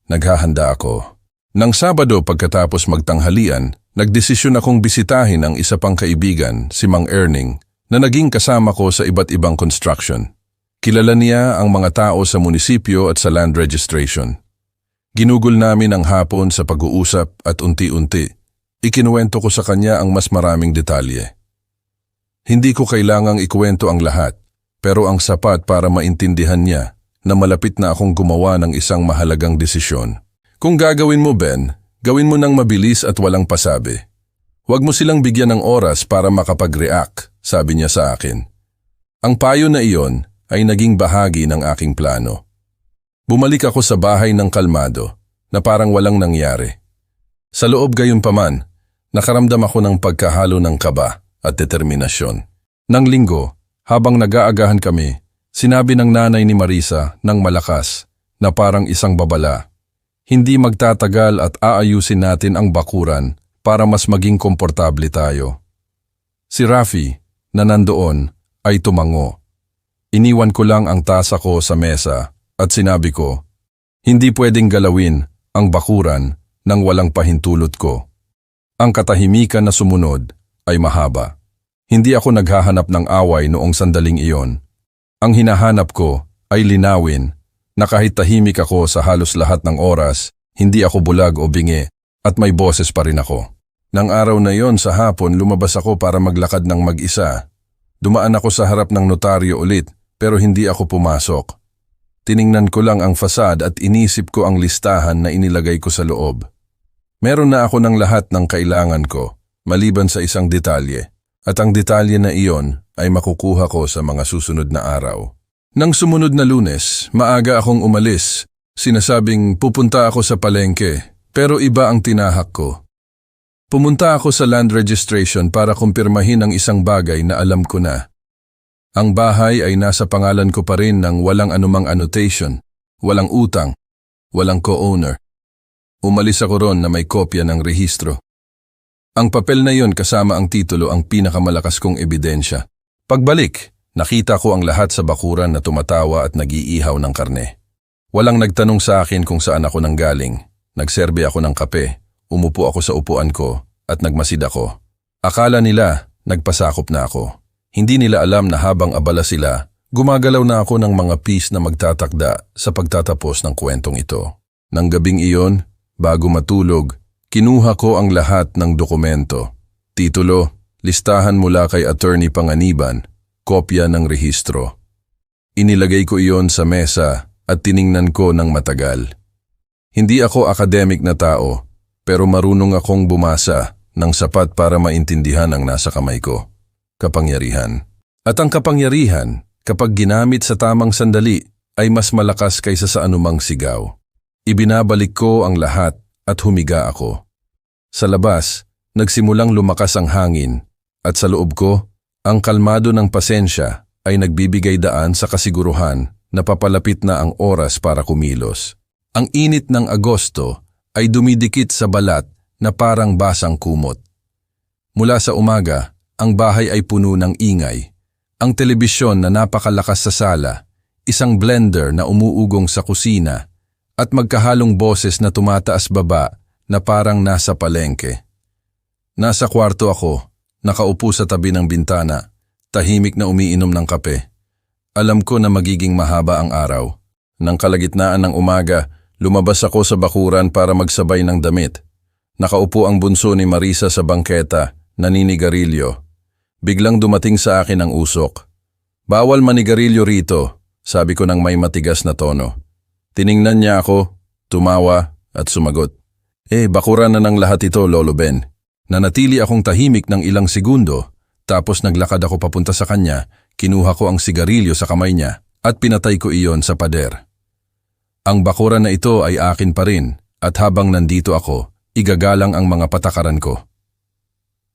Naghahanda ako. Nang Sabado pagkatapos magtanghalian, nagdesisyon akong bisitahin ang isa pang kaibigan, si Mang Erning, na naging kasama ko sa iba't ibang construction. Kilala niya ang mga tao sa munisipyo at sa land registration. Ginugol namin ang hapon sa pag-uusap at unti-unti, ikinuwento ko sa kanya ang mas maraming detalye. Hindi ko kailangang ikuwento ang lahat, pero ang sapat para maintindihan niya na malapit na akong gumawa ng isang mahalagang desisyon. Kung gagawin mo, Ben, gawin mo ng mabilis at walang pasabi. Huwag mo silang bigyan ng oras para makapag-react, sabi niya sa akin. Ang payo na iyon ay naging bahagi ng aking plano. Bumalik ako sa bahay ng kalmado, na parang walang nangyari. Sa loob gayunpaman, nakaramdam ako ng pagkahalo ng kaba at determinasyon. Nang Linggo, habang nag-aagahan kami, sinabi ng nanay ni Marisa ng malakas na parang isang babala, hindi magtatagal at aayusin natin ang bakuran para mas maging komportable tayo. Si Rafi, na nandoon, ay tumango. Iniwan ko lang ang tasa ko sa mesa at sinabi ko, hindi pwedeng galawin ang bakuran nang walang pahintulot ko. Ang katahimikan na sumunod ay mahaba. Hindi ako naghahanap ng away noong sandaling iyon. Ang hinahanap ko ay linawin na kahit tahimik ako sa halos lahat ng oras, hindi ako bulag o bingi at may boses pa rin ako. Nang araw na yon sa hapon lumabas ako para maglakad ng mag-isa. Dumaan ako sa harap ng notaryo ulit pero hindi ako pumasok. Tiningnan ko lang ang fasad at inisip ko ang listahan na inilagay ko sa loob. Meron na ako ng lahat ng kailangan ko, maliban sa isang detalye. At ang detalye na iyon ay makukuha ko sa mga susunod na araw. Nang sumunod na Lunes, maaga akong umalis. Sinasabing pupunta ako sa palengke, pero iba ang tinahak ko. Pumunta ako sa land registration para kumpirmahin ang isang bagay na alam ko na. Ang bahay ay nasa pangalan ko pa rin ng walang anumang annotation, walang utang, walang co-owner. Umalis ako ron na may kopya ng rehistro. Ang papel na yon kasama ang titulo ang pinakamalakas kong ebidensya. Pagbalik, nakita ko ang lahat sa bakuran na tumatawa at nag-iihaw ng karne. Walang nagtanong sa akin kung saan ako nanggaling. Nagserbe ako ng kape, umupo ako sa upuan ko at nagmasid ako. Akala nila nagpasakop na ako. Hindi nila alam na habang abala sila, gumagalaw na ako ng mga piece na magtatakda sa pagtatapos ng kwentong ito. Nang gabing iyon, bago matulog, kinuha ko ang lahat ng dokumento. Titulo, listahan mula kay Attorney Panganiban, kopya ng rehistro. Inilagay ko iyon sa mesa at tiningnan ko ng matagal. Hindi ako academic na tao, pero marunong akong bumasa ng sapat para maintindihan ang nasa kamay ko. Kapangyarihan. At ang kapangyarihan, kapag ginamit sa tamang sandali, ay mas malakas kaysa sa anumang sigaw. Ibinabalik ko ang lahat at humiga ako. Sa labas, nagsimulang lumakas ang hangin at sa loob ko, ang kalmado ng pasensya ay nagbibigay daan sa kasiguruhan na papalapit na ang oras para kumilos. Ang init ng Agosto ay dumidikit sa balat na parang basang kumot. Mula sa umaga, ang bahay ay puno ng ingay. Ang telebisyon na napakalakas sa sala, isang blender na umuugong sa kusina, at magkahalong boses na tumataas baba na parang nasa palengke. Nasa kwarto ako, nakaupo sa tabi ng bintana, tahimik na umiinom ng kape. Alam ko na magiging mahaba ang araw. Nang kalagitnaan ng umaga, lumabas ako sa bakuran para magsabay ng damit. Nakaupo ang bunso ni Marisa sa bangketa, naninigarilyo. Biglang dumating sa akin ang usok. "Bawal manigarilyo rito," sabi ko ng may matigas na tono. Tiningnan niya ako, tumawa at sumagot. Bakuran na ng lahat ito, Lolo Ben." Nanatili akong tahimik ng ilang segundo, tapos naglakad ako papunta sa kanya, kinuha ko ang sigarilyo sa kamay niya at pinatay ko iyon sa pader. Ang bakuran na ito ay akin pa rin at habang nandito ako, igagalang ang mga patakaran ko.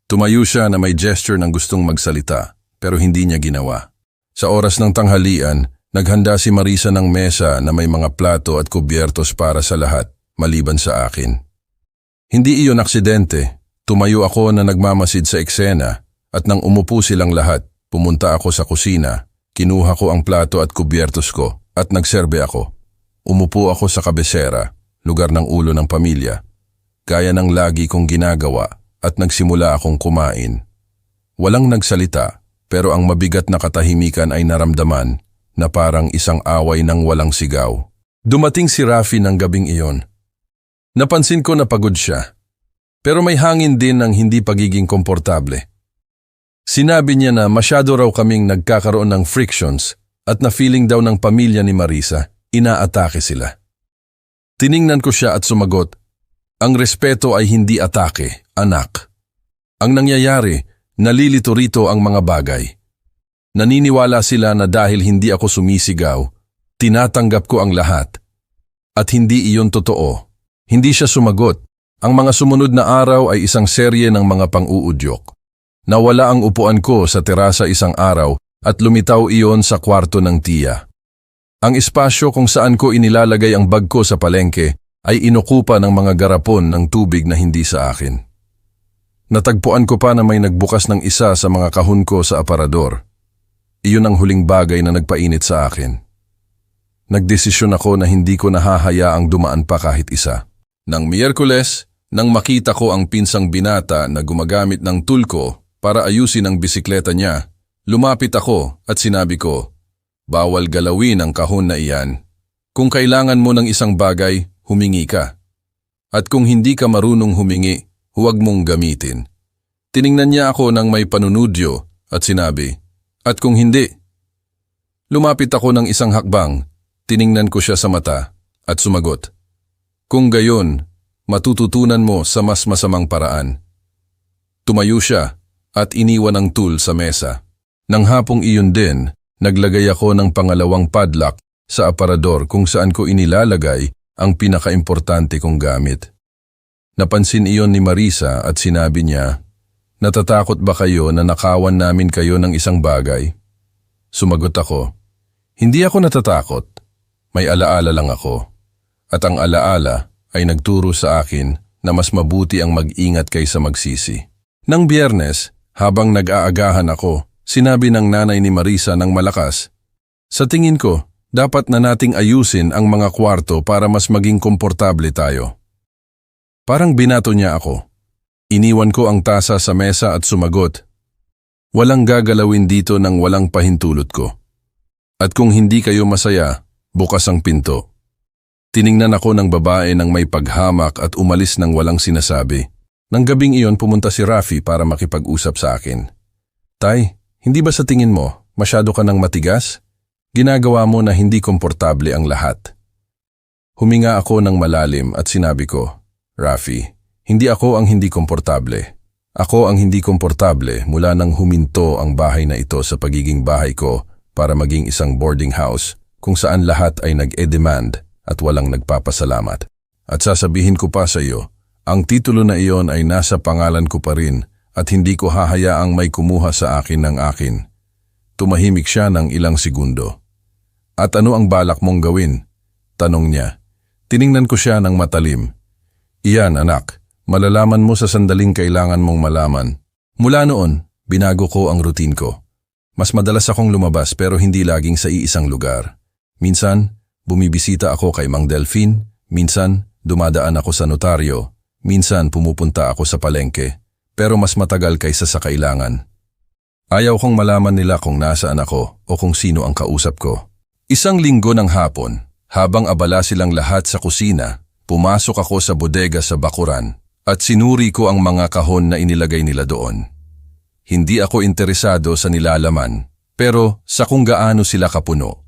Tumayo siya na may gesture ng gustong magsalita, pero hindi niya ginawa. Sa oras ng tanghalian, naghanda si Marisa ng mesa na may mga plato at kubyertos para sa lahat, maliban sa akin. Hindi iyon aksidente. Tumayo ako na nagmamasid sa eksena at nang umupo silang lahat, pumunta ako sa kusina, kinuha ko ang plato at kubyertos ko at nagserbe ako. Umupo ako sa kabesera, lugar ng ulo ng pamilya. Gaya ng lagi kong ginagawa at nagsimula akong kumain. Walang nagsalita pero ang mabigat na katahimikan ay naramdaman na parang isang away ng walang sigaw. Dumating si Rafi ng gabing iyon. Napansin ko na pagod siya. Pero may hangin din ng hindi pagiging komportable. Sinabi niya na masyado raw kaming nagkakaroon ng frictions at na feeling daw ng pamilya ni Marisa, inaatake sila. Tiningnan ko siya at sumagot, "Ang respeto ay hindi atake, anak. Ang nangyayari, nalilito rito ang mga bagay. Naniniwala sila na dahil hindi ako sumisigaw, tinatanggap ko ang lahat. At hindi iyon totoo." Hindi siya sumagot. Ang mga sumunod na araw ay isang serye ng mga pang-uudyok. Nawala ang upuan ko sa terasa isang araw at lumitaw iyon sa kwarto ng tiya. Ang espasyo kung saan ko inilalagay ang bag ko sa palengke ay inukupa ng mga garapon ng tubig na hindi sa akin. Natagpuan ko pa na may nagbukas ng isa sa mga kahon ko sa aparador. Iyon ang huling bagay na nagpainit sa akin. Nagdesisyon ako na hindi ko nahahayaang dumaan pa kahit isa. Nang Miyerkules, nang makita ko ang pinsang binata na gumagamit ng tulko para ayusin ang bisikleta niya, lumapit ako at sinabi ko, "Bawal galawin ang kahon na iyan. Kung kailangan mo ng isang bagay, humingi ka. At kung hindi ka marunong humingi, huwag mong gamitin." Tiningnan niya ako ng may panunudyo at sinabi, "At kung hindi?" Lumapit ako ng isang hakbang, tiningnan ko siya sa mata at sumagot, "Kung gayon, matututunan mo sa mas masamang paraan." Tumayo siya at iniwan ang tool sa mesa. Nang hapong iyon din, naglagay ako ng pangalawang padlock sa aparador kung saan ko inilalagay ang pinakaimportante kong gamit. Napansin iyon ni Marisa at sinabi niya, "Natatakot ba kayo na nakawan namin kayo ng isang bagay?" Sumagot ako, "Hindi ako natatakot. May alaala lang ako. At ang alaala ay nagturo sa akin na mas mabuti ang mag-ingat kaysa magsisi. Nang Biyernes, habang nag-aagahan ako, sinabi ng nanay ni Marisa ng malakas, "Sa tingin ko, dapat na nating ayusin ang mga kwarto para mas maging komportable tayo." Parang binato niya ako. Iniwan ko ang tasa sa mesa at sumagot, "Walang gagalawin dito nang walang pahintulot ko. At kung hindi kayo masaya, bukas ang pinto." Tiningnan ako ng babae ng may paghamak at umalis ng walang sinasabi. Nang gabing iyon pumunta si Rafi para makipag-usap sa akin. "Tay, hindi ba sa tingin mo, masyado ka nang matigas? Ginagawa mo na hindi komportable ang lahat." Huminga ako ng malalim at sinabi ko, "Rafi, hindi ako ang hindi komportable. Ako ang hindi komportable mula nang huminto ang bahay na ito sa pagiging bahay ko para maging isang boarding house kung saan lahat ay nag-e-demand at walang nagpapasalamat. At sasabihin ko pa sa iyo, ang titulo na iyon ay nasa pangalan ko pa rin at hindi ko hahayaang may kumuha sa akin ng akin." Tumahimik siya ng ilang segundo. "At ano ang balak mong gawin?" tanong niya. Tiningnan ko siya ng matalim. "Iyan anak, malalaman mo sa sandaling kailangan mong malaman." Mula noon, binago ko ang routine ko. Mas madalas akong lumabas pero hindi laging sa iisang lugar. Minsan, bumibisita ako kay Mang Delphine, minsan dumadaan ako sa notaryo, minsan pumupunta ako sa palengke, pero mas matagal kaysa sa kailangan. Ayaw kong malaman nila kung nasaan ako o kung sino ang kausap ko. Isang linggo ng hapon, habang abala silang lahat sa kusina, pumasok ako sa bodega sa bakuran at sinuri ko ang mga kahon na inilagay nila doon. Hindi ako interesado sa nilalaman, pero sa kung gaano sila kapuno.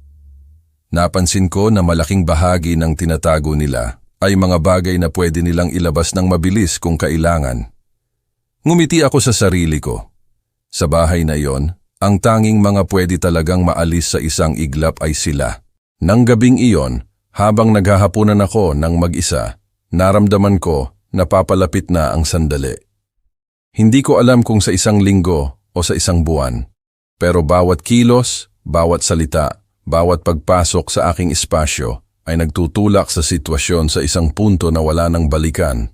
Napansin ko na malaking bahagi ng tinatago nila ay mga bagay na pwede nilang ilabas ng mabilis kung kailangan. Ngumiti ako sa sarili ko. Sa bahay na iyon, ang tanging mga pwede talagang maalis sa isang iglap ay sila. Nang gabing iyon, habang naghahapunan ako ng mag-isa, naramdaman ko na papalapit na ang sandali. Hindi ko alam kung sa isang linggo o sa isang buwan, pero bawat kilos, bawat salita, bawat pagpasok sa aking espasyo ay nagtutulak sa sitwasyon sa isang punto na wala nang balikan.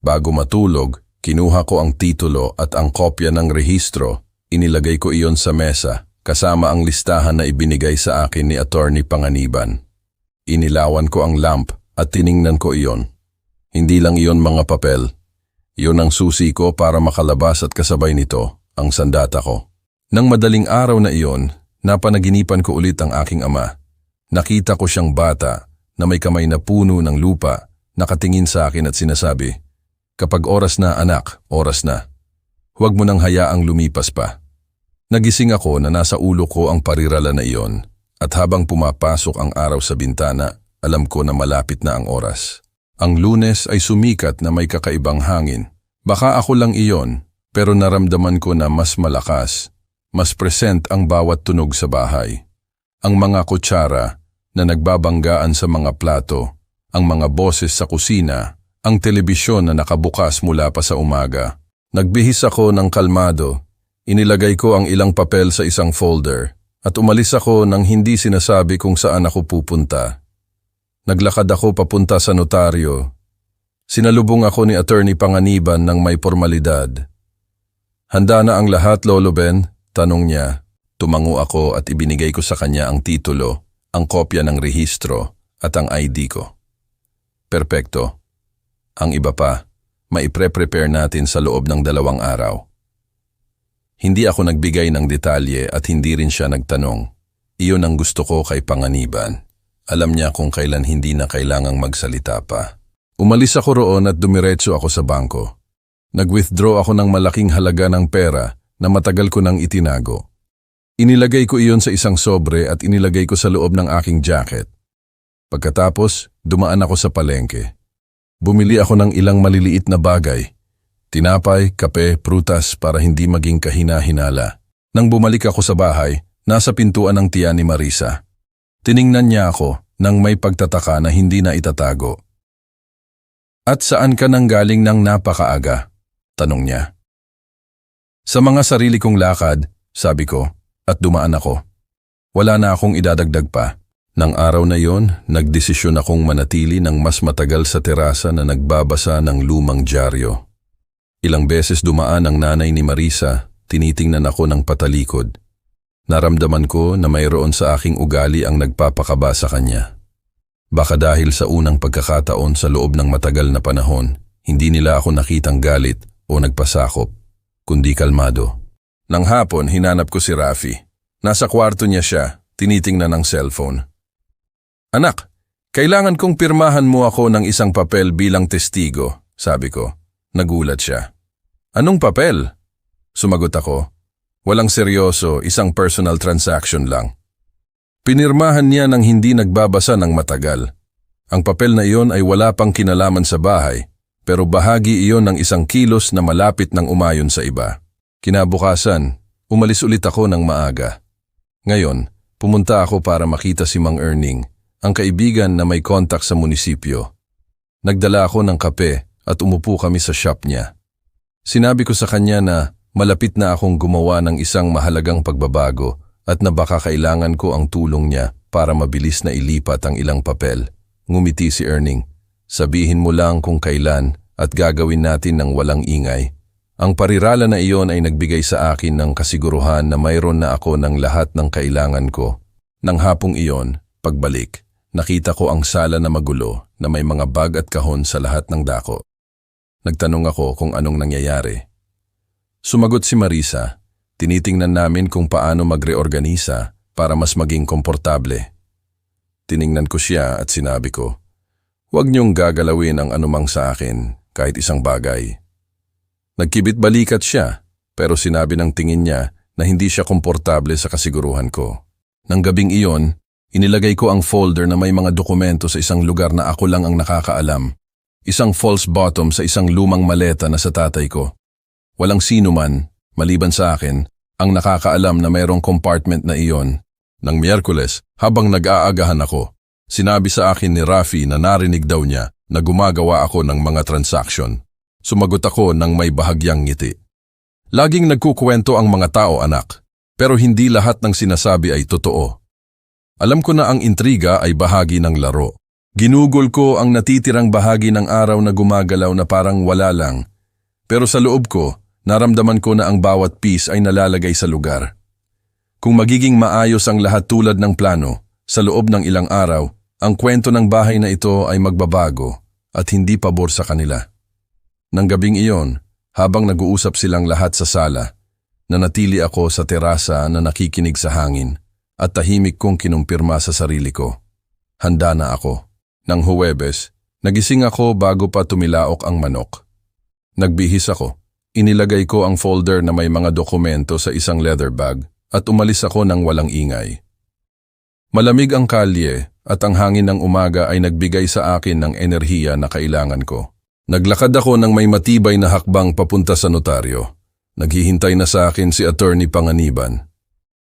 Bago matulog, kinuha ko ang titulo at ang kopya ng rehistro, inilagay ko iyon sa mesa, kasama ang listahan na ibinigay sa akin ni Attorney Panganiban. Inilawan ko ang lamp at tiningnan ko iyon. Hindi lang iyon mga papel. Iyon ang susi ko para makalabas at kasabay nito ang sandata ko. Nang madaling araw na iyon, napanaginipan ko ulit ang aking ama. Nakita ko siyang bata na may kamay na puno ng lupa, nakatingin sa akin at sinasabi, "Kapag oras na anak, oras na. Huwag mo nang hayaang lumipas pa." Nagising ako na nasa ulo ko ang parirala na iyon at habang pumapasok ang araw sa bintana, alam ko na malapit na ang oras. Ang Lunes ay sumikat na may kakaibang hangin. Baka ako lang iyon, pero naramdaman ko na mas malakas. Mas present ang bawat tunog sa bahay. Ang mga kutsara na nagbabanggaan sa mga plato, ang mga boses sa kusina, ang telebisyon na nakabukas mula pa sa umaga. Nagbihis ako ng kalmado, inilagay ko ang ilang papel sa isang folder, at umalis ako nang hindi sinasabi kung saan ako pupunta. Naglakad ako papunta sa notaryo. Sinalubong ako ni Attorney Panganiban ng may formalidad. "Handa na ang lahat, Lolo Ben?" tanong niya. Tumango ako at ibinigay ko sa kanya ang titulo, ang kopya ng rehistro at ang ID ko. Perpekto. Ang iba pa, maipre-prepare natin sa loob ng 2 araw. Hindi ako nagbigay ng detalye at hindi rin siya nagtanong. Iyon ang gusto ko kay Panganiban. Alam niya kung kailan hindi na kailangang magsalita pa. Umalis ako roon at dumiretso ako sa bangko. Nag-withdraw ako ng malaking halaga ng pera na matagal ko nang itinago. Inilagay ko iyon sa isang sobre at inilagay ko sa loob ng aking jacket. Pagkatapos, dumaan ako sa palengke. Bumili ako ng ilang maliliit na bagay. Tinapay, kape, prutas para hindi maging kahina-hinala. Nang bumalik ako sa bahay, nasa pintuan ng tiyan ni Marisa. Tiningnan niya ako nang may pagtataka na hindi na itatago. "At saan ka nang galing ng napakaaga?" tanong niya. "Sa mga sarili kong lakad," sabi ko, at dumaan ako. Wala na akong idadagdag pa. Nang araw na yon, nagdesisyon akong manatili ng mas matagal sa terasa na nagbabasa ng lumang dyaryo. Ilang beses dumaan ang nanay ni Marisa, tinitingnan ako ng patalikod. Naramdaman ko na mayroon sa aking ugali ang nagpapakaba sa kanya. Baka dahil sa unang pagkakataon sa loob ng matagal na panahon, hindi nila ako nakitang galit o nagpasakop, kundi kalmado. Nang hapon, hinanap ko si Rafi. Nasa kwarto niya siya, tinitingnan ng cellphone. "Anak, kailangan kong pirmahan mo ako ng isang papel bilang testigo," sabi ko. Nagulat siya. "Anong papel?" Sumagot ako. "Walang seryoso, isang personal transaction lang." Pinirmahan niya nang hindi nagbabasa ng matagal. Ang papel na iyon ay wala pang kinalaman sa bahay, pero bahagi iyon ng isang kilos na malapit ng umayon sa iba. Kinabukasan, umalis ulit ako ng maaga. Ngayon, pumunta ako para makita si Mang Erning, ang kaibigan na may kontak sa munisipyo. Nagdala ako ng kape at umupo kami sa shop niya. Sinabi ko sa kanya na malapit na akong gumawa ng isang mahalagang pagbabago at na baka kailangan ko ang tulong niya para mabilis na ilipat ang ilang papel. Ngumiti si Erning. "Sabihin mo lang kung kailan at gagawin natin ng walang ingay." Ang parirala na iyon ay nagbigay sa akin ng kasiguruhan na mayroon na ako ng lahat ng kailangan ko. Nang hapong iyon, pagbalik, nakita ko ang sala na magulo na may mga bag at kahon sa lahat ng dako. Nagtanong ako kung anong nangyayari. Sumagot si Marisa. Tinitingnan namin kung paano magreorganisa para mas maging komportable. Tiningnan ko siya at sinabi ko, "Huwag niyong gagalawin ang anumang sa akin, kahit isang bagay." Nagkibit-balikat siya, pero sinabi ng tingin niya na hindi siya komportable sa kasiguruhan ko. Nang gabing iyon, inilagay ko ang folder na may mga dokumento sa isang lugar na ako lang ang nakakaalam. Isang false bottom sa isang lumang maleta na sa tatay ko. Walang sino man, maliban sa akin, ang nakakaalam na mayroong compartment na iyon. Nang Miyerkules, habang nag-aagahan ako, sinabi sa akin ni Rafi na narinig daw niya na gumagawa ako ng mga transaction. Sumagot ako ng may bahagyang ngiti. "Laging nagkukwento ang mga tao, anak, pero hindi lahat ng sinasabi ay totoo. Alam ko na ang intriga ay bahagi ng laro. Ginugol ko ang natitirang bahagi ng araw na gumagalaw na parang wala lang, pero sa loob ko, naramdaman ko na ang bawat piece ay nalalagay sa lugar. Kung magiging maayos ang lahat tulad ng plano, sa loob ng ilang araw, ang kwento ng bahay na ito ay magbabago at hindi pabor sa kanila." Nang gabing iyon, habang nag-uusap silang lahat sa sala, nanatili ako sa terasa na nakikinig sa hangin at tahimik kong kinumpirma sa sarili ko. Handa na ako. Nang Huwebes, nagising ako bago pa tumilaok ang manok. Nagbihis ako. Inilagay ko ang folder na may mga dokumento sa isang leather bag at umalis ako ng walang ingay. Malamig ang kalye at ang hangin ng umaga ay nagbigay sa akin ng enerhiya na kailangan ko. Naglakad ako ng may matibay na hakbang papunta sa notaryo. Naghihintay na sa akin si Attorney Panganiban.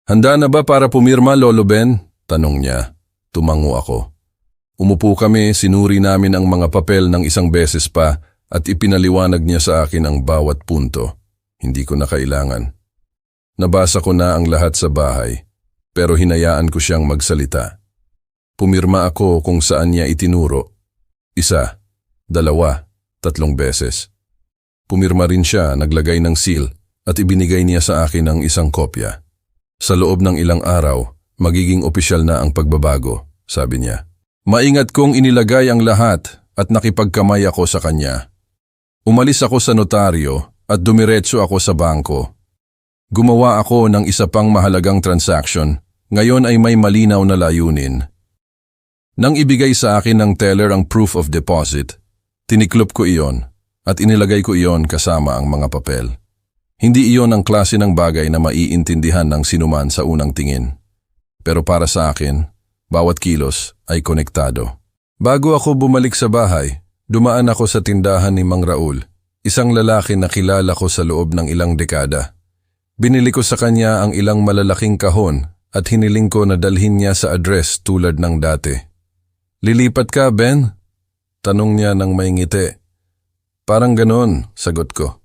"Handa na ba para pumirma, Lolo Ben?" tanong niya. Tumango ako. Umupo kami, sinuri namin ang mga papel ng isang beses pa at ipinaliwanag niya sa akin ang bawat punto. Hindi ko na kailangan. Nabasa ko na ang lahat sa bahay, pero hinayaan ko siyang magsalita. Pumirma ako kung saan niya itinuro. 1, 2, 3 beses. Pumirma rin siya, naglagay ng seal at ibinigay niya sa akin ang isang kopya. "Sa loob ng ilang araw, magiging opisyal na ang pagbabago," sabi niya. Maingat kong inilagay ang lahat at nakipagkamay ako sa kanya. Umalis ako sa notaryo at dumiretso ako sa bangko. Gumawa ako ng isa pang mahalagang transaction. Ngayon ay may malinaw na layunin. Nang ibigay sa akin ng teller ang proof of deposit, tiniklop ko iyon at inilagay ko iyon kasama ang mga papel. Hindi iyon ang klase ng bagay na maiintindihan ng sinuman sa unang tingin. Pero para sa akin, bawat kilos ay konektado. Bago ako bumalik sa bahay, dumaan ako sa tindahan ni Mang Raul, isang lalaki na kilala ko sa loob ng ilang dekada. Binili ko sa kanya ang ilang malalaking kahon at hiniling ko na dalhin niya sa address tulad ng dati. "Lilipat ka, Ben?" Tanong niya ng may ngiti. "Parang ganon," sagot ko.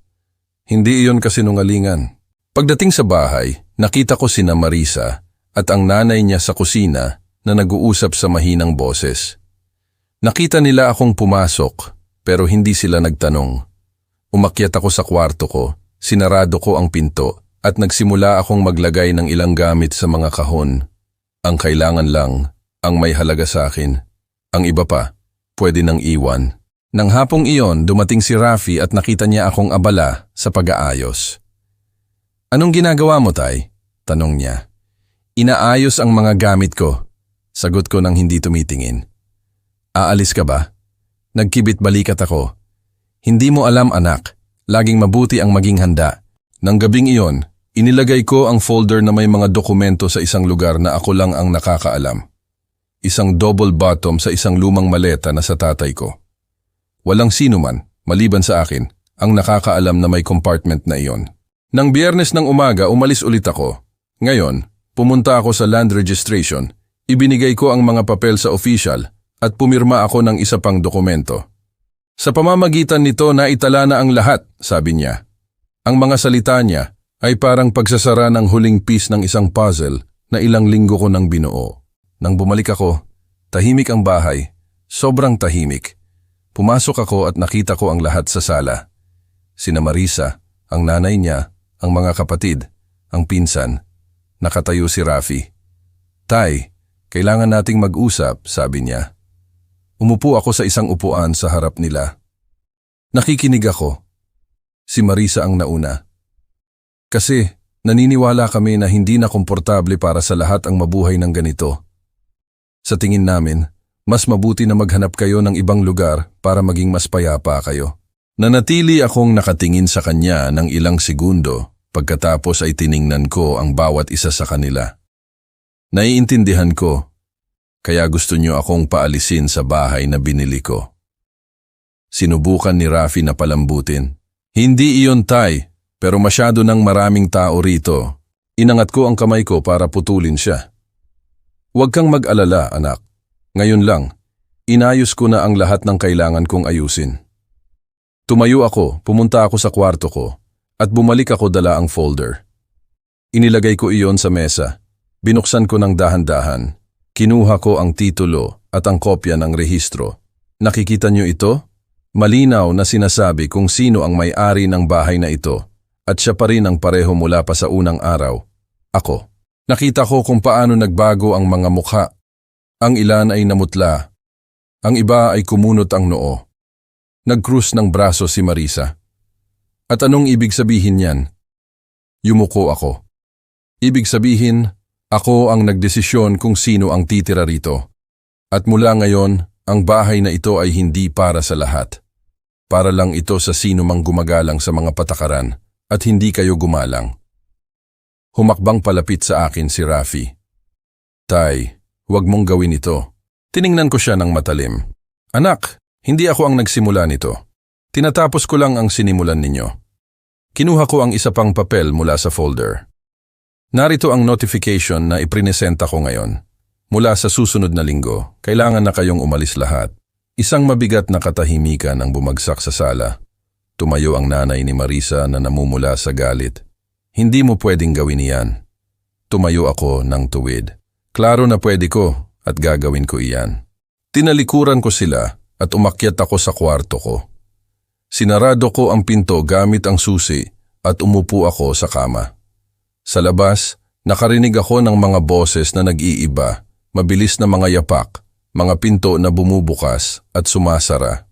Hindi iyon kasinungalingan. Pagdating sa bahay, nakita ko sina Marisa at ang nanay niya sa kusina, na nag-uusap sa mahinang boses. Nakita nila akong pumasok pero hindi sila nagtanong. Umakyat ako sa kwarto ko, sinarado ko ang pinto at nagsimula akong maglagay ng ilang gamit sa mga kahon. Ang kailangan lang, ang may halaga sa akin. Ang iba pa, pwede nang iwan. Nang hapong iyon, dumating si Rafi at nakita niya akong abala sa pag-aayos. "Anong ginagawa mo, Tay?" tanong niya. "Inaayos ang mga gamit ko." Sagot ko nang hindi tumitingin. "Aalis ka ba?" Nagkibit balikat ako. "Hindi mo alam, anak. Laging mabuti ang maging handa." Nang gabing iyon, inilagay ko ang folder na may mga dokumento sa isang lugar na ako lang ang nakakaalam. Isang double bottom sa isang lumang maleta na sa tatay ko. Walang sino man, maliban sa akin, ang nakakaalam na may compartment na iyon. Nang Biyernes ng umaga, umalis ulit ako. Ngayon, pumunta ako sa land registration. Ibinigay ko ang mga papel sa official at pumirma ako ng isa pang dokumento. Sa pamamagitan nito naitala na ang lahat, sabi niya. Ang mga salita niya ay parang pagsasara ng huling piece ng isang puzzle na ilang linggo ko nang binuo. Nang bumalik ako, tahimik ang bahay, sobrang tahimik. Pumasok ako at nakita ko ang lahat sa sala. Sina Marisa, ang nanay niya, ang mga kapatid, ang pinsan. Nakatayo si Rafi. "Tay, kailangan nating mag-usap," sabi niya. Umupo ako sa isang upuan sa harap nila. Nakikinig ako. Si Marisa ang nauna. Kasi naniniwala kami na hindi na komportable para sa lahat ang mabuhay ng ganito. Sa tingin namin, mas mabuti na maghanap kayo ng ibang lugar para maging mas payapa kayo. Nanatili akong nakatingin sa kanya ng ilang segundo pagkatapos ay tiningnan ko ang bawat isa sa kanila. Naiintindihan ko, kaya gusto niyo akong paalisin sa bahay na binili ko. Sinubukan ni Rafi na palambutin. "Hindi iyon, Tay, pero masyado ng maraming tao rito." Inangat ko ang kamay ko para putulin siya. "Huwag kang mag-alala, anak. Ngayon lang, inayos ko na ang lahat ng kailangan kong ayusin." Tumayo ako, pumunta ako sa kwarto ko, at bumalik ako dala ang folder. Inilagay ko iyon sa mesa. Binuksan ko ng dahan-dahan. Kinuha ko ang titulo at ang kopya ng rehistro. Nakikita niyo ito? Malinaw na sinasabi kung sino ang may-ari ng bahay na ito at siya pa rin ang pareho mula pa sa unang araw. Ako. Nakita ko kung paano nagbago ang mga mukha. Ang ilan ay namutla. Ang iba ay kumunot ang noo. Nag-krus ng braso si Marisa. At anong ibig sabihin niyan? Yumuko ako. Ibig sabihin, ako ang nagdesisyon kung sino ang titira rito. At mula ngayon, ang bahay na ito ay hindi para sa lahat. Para lang ito sa sino mang gumagalang sa mga patakaran at hindi kayo gumalang. Humakbang palapit sa akin si Rafi. "Tay, huwag mong gawin ito." Tiningnan ko siya ng matalim. "Anak, hindi ako ang nagsimula nito. Tinatapos ko lang ang sinimulan ninyo." Kinuha ko ang isa pang papel mula sa folder. Narito ang notification na iprinesenta ko ngayon. Mula sa susunod na linggo, kailangan na kayong umalis lahat. Isang mabigat na katahimikan ang bumagsak sa sala. Tumayo ang nanay ni Marisa na namumula sa galit. "Hindi mo pwedeng gawin iyan." Tumayo ako ng tuwid. Klaro na pwede ko at gagawin ko iyan. Tinalikuran ko sila at umakyat ako sa kwarto ko. Sinarado ko ang pinto gamit ang susi at umupo ako sa kama. Sa labas, nakarinig ako ng mga boses na nag-iiba, mabilis na mga yapak, mga pinto na bumubukas at sumasara.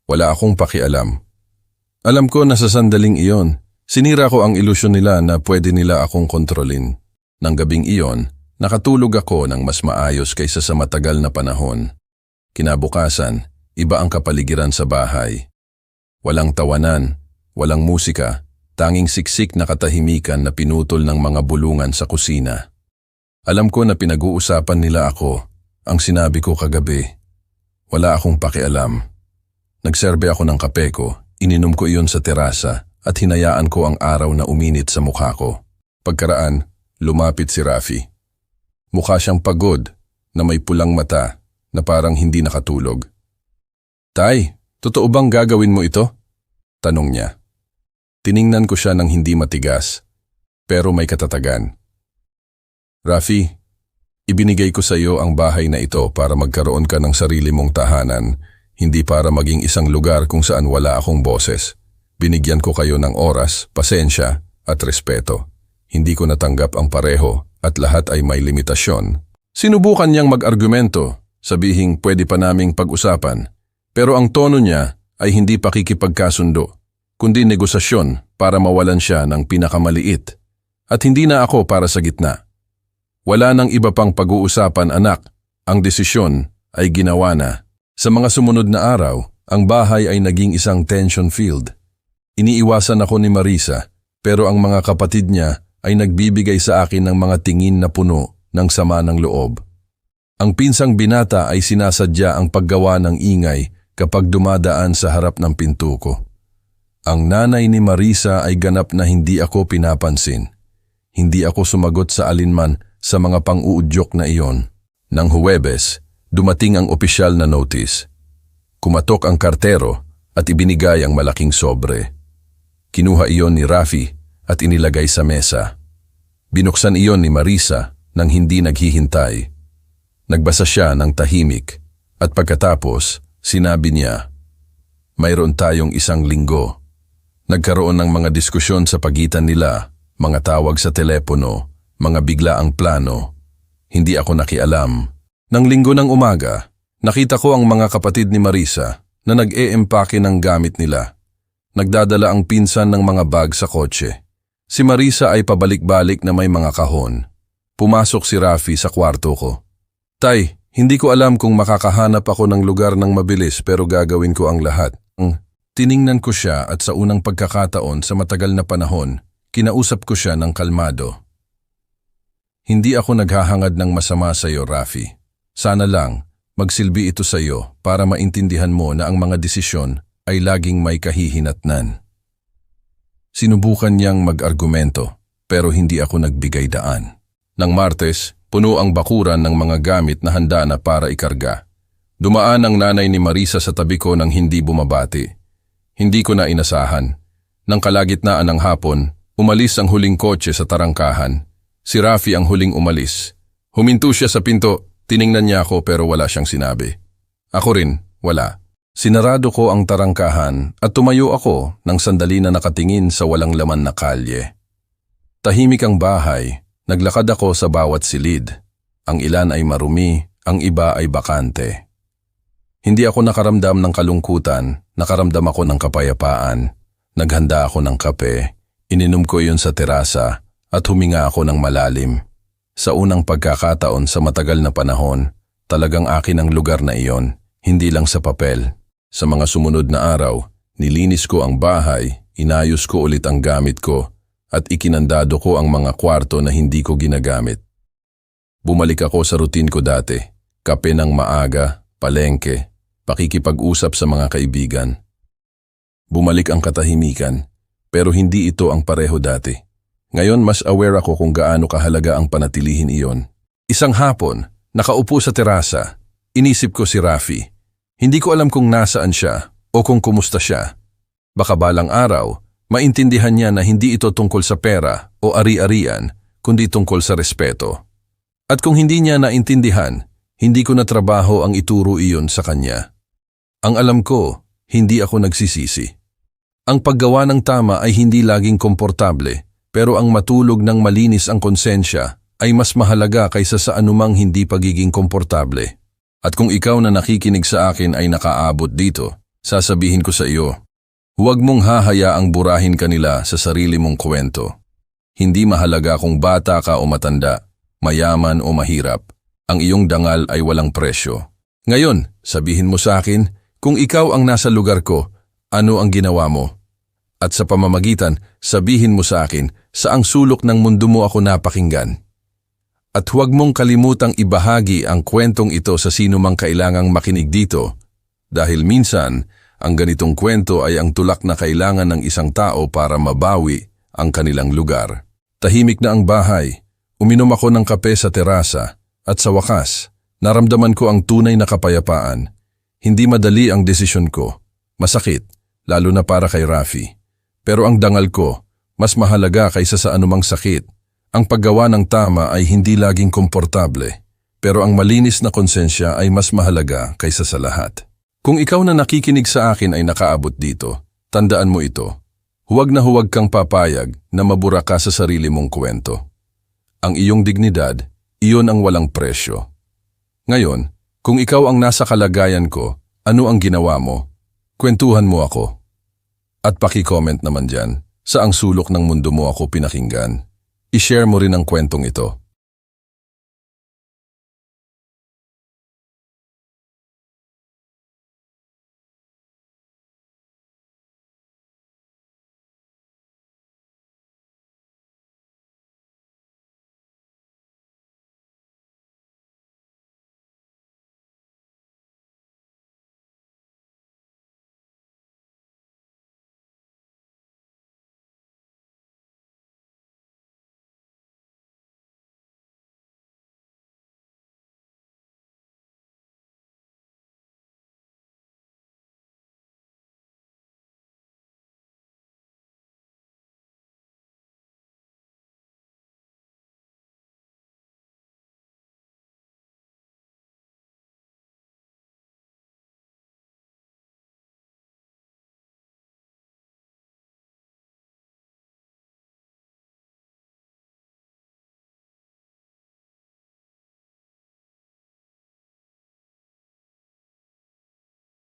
Wala akong pakialam. Alam ko na sa sandaling iyon, sinira ko ang ilusyon nila na pwede nila akong kontrolin. Nang gabing iyon, nakatulog ako ng mas maayos kaysa sa matagal na panahon. Kinabukasan, iba ang kapaligiran sa bahay. Walang tawanan, walang musika, tanging siksik na katahimikan na pinutol ng mga bulungan sa kusina. Alam ko na pinag-uusapan nila ako, ang sinabi ko kagabi. Wala akong pakialam. Nagserbe ako ng kape ko, ininom ko iyon sa terasa at hinayaan ko ang araw na uminit sa mukha ko. Pagkaraan, lumapit si Rafi. Mukha siyang pagod, na may pulang mata, na parang hindi nakatulog. "Tay, totoo bang gagawin mo ito?" Tanong niya. Tiningnan ko siya ng hindi matigas, pero may katatagan. "Rafi, Ibinigay ko sa iyo ang bahay na ito para magkaroon ka ng sarili mong tahanan, hindi para maging isang lugar kung saan wala akong boses. Binigyan ko kayo ng oras, pasensya at respeto. Hindi ko natanggap ang pareho at lahat ay may limitasyon. Sinubukan niyang mag-argumento, sabihing pwede pa naming pag-usapan. Pero ang tono niya ay hindi pakikipagkasundo, kundi negosasyon para mawalan siya ng pinakamaliit. At hindi na ako para sa gitna. Wala nang iba pang pag-uusapan, anak. Ang desisyon ay ginawa na. Sa mga sumunod na araw, ang bahay ay naging isang tension field. Iniiwasan ako ni Marisa, pero ang mga kapatid niya ay nagbibigay sa akin ng mga tingin na puno ng sama ng loob. Ang pinsang binata ay sinasadya ang paggawa ng ingay kapag dumadaan sa harap ng pinto ko. Ang nanay ni Marisa ay ganap na hindi ako pinapansin. Hindi ako sumagot sa alinman sa mga pang-uudyok na iyon. Nang Huwebes, dumating ang opisyal na notice. Kumatok ang kartero at ibinigay ang malaking sobre. Kinuha iyon ni Rafi at inilagay sa mesa. Binuksan iyon ni Marisa nang hindi naghihintay. Nagbasa siya ng tahimik at pagkatapos sinabi niya, "Mayroon tayong 1 linggo." Nagkaroon ng mga diskusyon sa pagitan nila, mga tawag sa telepono, mga biglaang plano. Hindi ako nakialam. Nang linggo ng umaga, nakita ko ang mga kapatid ni Marisa na nag-e-empake ng gamit nila. Nagdadala ang pinsan ng mga bag sa kotse. Si Marisa ay pabalik-balik na may mga kahon. Pumasok si Rafi sa kwarto ko. "Tay, hindi ko alam kung makakahanap ako ng lugar ng mabilis pero gagawin ko ang lahat." Tiningnan ko siya at sa unang pagkakataon sa matagal na panahon, kinausap ko siya ng kalmado. "Hindi ako naghahangad ng masama sa iyo, Rafi. Sana lang, magsilbi ito sa iyo para maintindihan mo na ang mga desisyon ay laging may kahihinatnan." Sinubukan niyang mag-argumento, pero hindi ako nagbigay daan. Nang Martes, puno ang bakuran ng mga gamit na handa na para ikarga. Dumaan ang nanay ni Marisa sa tabi ko nang hindi bumabati. Hindi ko na inasahan. Nang kalagitnaan ng hapon, umalis ang huling kotse sa tarangkahan. Si Rafi ang huling umalis. Huminto siya sa pinto, tiningnan niya ako pero wala siyang sinabi. Ako rin, wala. Sinarado ko ang tarangkahan at tumayo ako nang sandali na nakatingin sa walang laman na kalye. Tahimik ang bahay, naglakad ako sa bawat silid. Ang ilan ay marumi, ang iba ay bakante. Hindi ako nakaramdam ng kalungkutan, nakaramdam ako ng kapayapaan. Naghanda ako ng kape, ininom ko yun sa terasa at huminga ako ng malalim. Sa unang pagkakataon sa matagal na panahon, talagang akin ang lugar na iyon, hindi lang sa papel. Sa mga sumunod na araw, nilinis ko ang bahay, inayos ko ulit ang gamit ko at ikinandado ko ang mga kwarto na hindi ko ginagamit. Bumalik ako sa routine ko dati, kape ng maaga, palengke, pakikipag-usap sa mga kaibigan. Bumalik ang katahimikan, pero hindi ito ang pareho dati. Ngayon mas aware ako kung gaano kahalaga ang panatilihin iyon. Isang hapon, nakaupo sa terasa, inisip ko si Rafi. Hindi ko alam kung nasaan siya o kung kumusta siya. Baka balang araw, maintindihan niya na hindi ito tungkol sa pera o ari-arian, kundi tungkol sa respeto. At kung hindi niya naintindihan, hindi ko na trabaho ang ituro iyon sa kanya. Ang alam ko, hindi ako nagsisisi. Ang paggawa ng tama ay hindi laging komportable, pero ang matulog ng malinis ang konsensya ay mas mahalaga kaysa sa anumang hindi pagiging komportable. At kung ikaw na nakikinig sa akin ay nakaabot dito, sasabihin ko sa iyo, huwag mong hahayaang burahin kanila sa sarili mong kwento. Hindi mahalaga kung bata ka o matanda, mayaman o mahirap, ang iyong dangal ay walang presyo. Ngayon, sabihin mo sa akin, kung ikaw ang nasa lugar ko, ano ang ginawa mo? At sa pamamagitan, sabihin mo sa akin, saang sulok ng mundo mo ako napakinggan? At huwag mong kalimutang ibahagi ang kwentong ito sa sino mang kailangang makinig dito, dahil minsan, ang ganitong kwento ay ang tulak na kailangan ng isang tao para mabawi ang kanilang lugar. Tahimik na ang bahay, uminom ako ng kape sa terasa, at sa wakas, naramdaman ko ang tunay na kapayapaan. Hindi madali ang desisyon ko. Masakit, lalo na para kay Rafi. Pero ang dangal ko, mas mahalaga kaysa sa anumang sakit. Ang paggawa ng tama ay hindi laging komportable. Pero ang malinis na konsensya ay mas mahalaga kaysa sa lahat. Kung ikaw na nakikinig sa akin ay nakaabot dito, tandaan mo ito. Huwag na huwag kang papayag na mabura ka sa sarili mong kwento. Ang iyong dignidad, iyon ang walang presyo. Ngayon, kung ikaw ang nasa kalagayan ko, ano ang ginawa mo? Kwentuhan mo ako. At paki-comment naman dyan, saang sulok ng mundo mo ako pinakinggan. I-share mo rin ang kwentong ito.